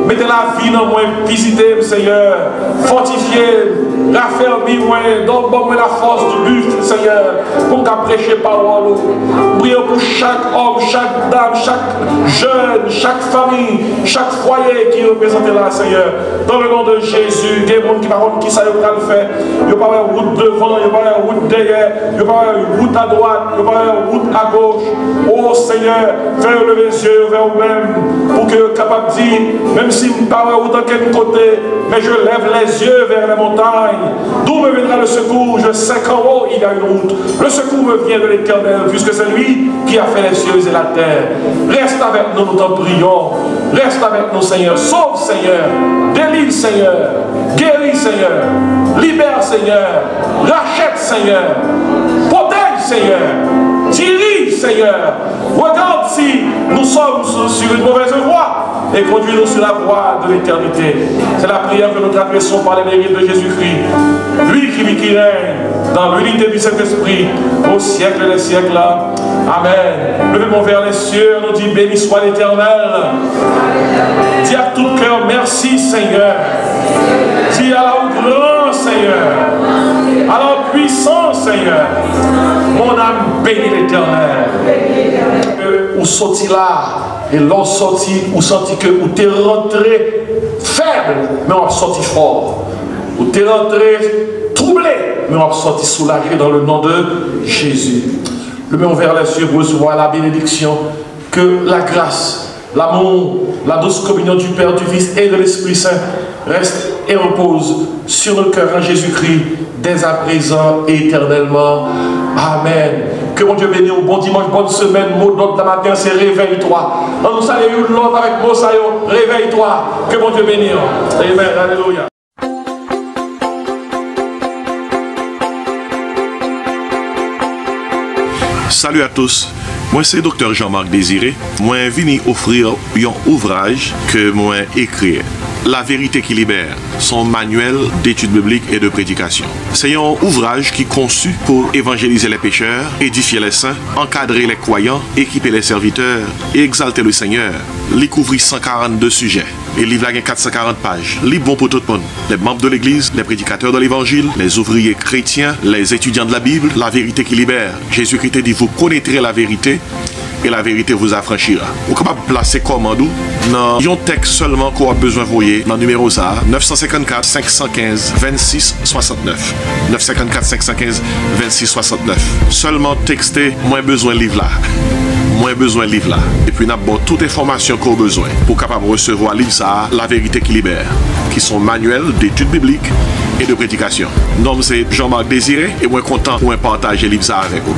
D: Mettez la vie dans moi, visitez-moi, Seigneur. Fortifiez. raffermis-moi, donne-moi la force du buste, Seigneur, pour qu'à prêcher parole. Prions pour chaque homme, chaque dame, chaque jeune, chaque famille, chaque foyer qui est représenté là, Seigneur. Dans le nom de Jésus, il y a des gens qui parlent qui ça va le faire. Il n'y a pas une route devant, il n'y a pas une route derrière, il n'y a pas une route à droite, il n'y a pas une route à gauche. Oh Seigneur, fais lever les yeux vers vous-même pour que vous capable de dire, même si je ne parle pas de quel côté, mais je lève les yeux vers les montagnes. D'où me viendra le secours? Je sais qu'en haut il y a une route. Le secours me vient de l'Éternel, puisque c'est lui qui a fait les cieux et la terre. Reste avec nous, nous t'en prions. Reste avec nous, Seigneur. Sauve, Seigneur. Délivre, Seigneur. Guéris, Seigneur. Libère, Seigneur. Rachète, Seigneur. Protège, Seigneur. Dirige, Seigneur. Regarde si nous sommes sur une mauvaise voie et conduis-nous sur la voie de l'éternité. C'est la prière que nous adressons par les mérites de Jésus-Christ. Lui qui vit, qui règne dans l'unité du Saint-Esprit au siècle des siècles. Amen. Levez-moi vers les cieux, nous dit béni soit l'Éternel. Dis à tout cœur merci Seigneur. Dis à la grand Seigneur. À la puissant Seigneur. Mon âme bénit l'Éternel. Ou sorti là, et l'on sorti, ou senti que ou t'es rentré faible, mais on a sorti fort. Ou t'es rentré troublé, mais on a sorti soulagé dans le nom de Jésus. Levons vers les cieux pour recevoir la bénédiction, que la grâce, l'amour, la douce communion du Père, du Fils et de l'Esprit Saint reste et repose sur nos cœurs en Jésus-Christ, dès à présent et éternellement. Amen. Que mon Dieu bénisse, bon dimanche, bonne semaine. Mot d'ordre de matin, c'est réveille-toi. On nous salue l'autre avec mot saillot, réveille-toi. Que mon Dieu bénisse. Amen. Alléluia.
A: Salut à tous, moi c'est Dr Jean-Marc Désiré. Moi venu offrir un ouvrage que moi écrit. La vérité qui libère, son manuel d'études bibliques et de prédication. C'est un ouvrage qui est conçu pour évangéliser les pécheurs, édifier les saints, encadrer les croyants, équiper les serviteurs et exalter le Seigneur. Il couvre 142 sujets. Et le livre a 440 pages. Livre bon pour tout le monde. Les membres de l'Église, les prédicateurs de l'Évangile, les ouvriers chrétiens, les étudiants de la Bible, la vérité qui libère. Jésus-Christ dit, vous connaîtrez la vérité et la vérité vous affranchira. Vous êtes capable de placer commandou dans un texte seulement qu'on a besoin de voyer dans le numéro ça 954 515 26 69 954 515 26 69. Seulement texter moins besoin de livre là. Moins besoin de livre là. Et puis nous avons toute information qu'on a besoin pour capable recevoir livre ça, la vérité qui libère, qui sont manuels d'études bibliques et de prédication. Nom c'est Jean-Marc Désiré et moi content pour partager livre ça avec vous.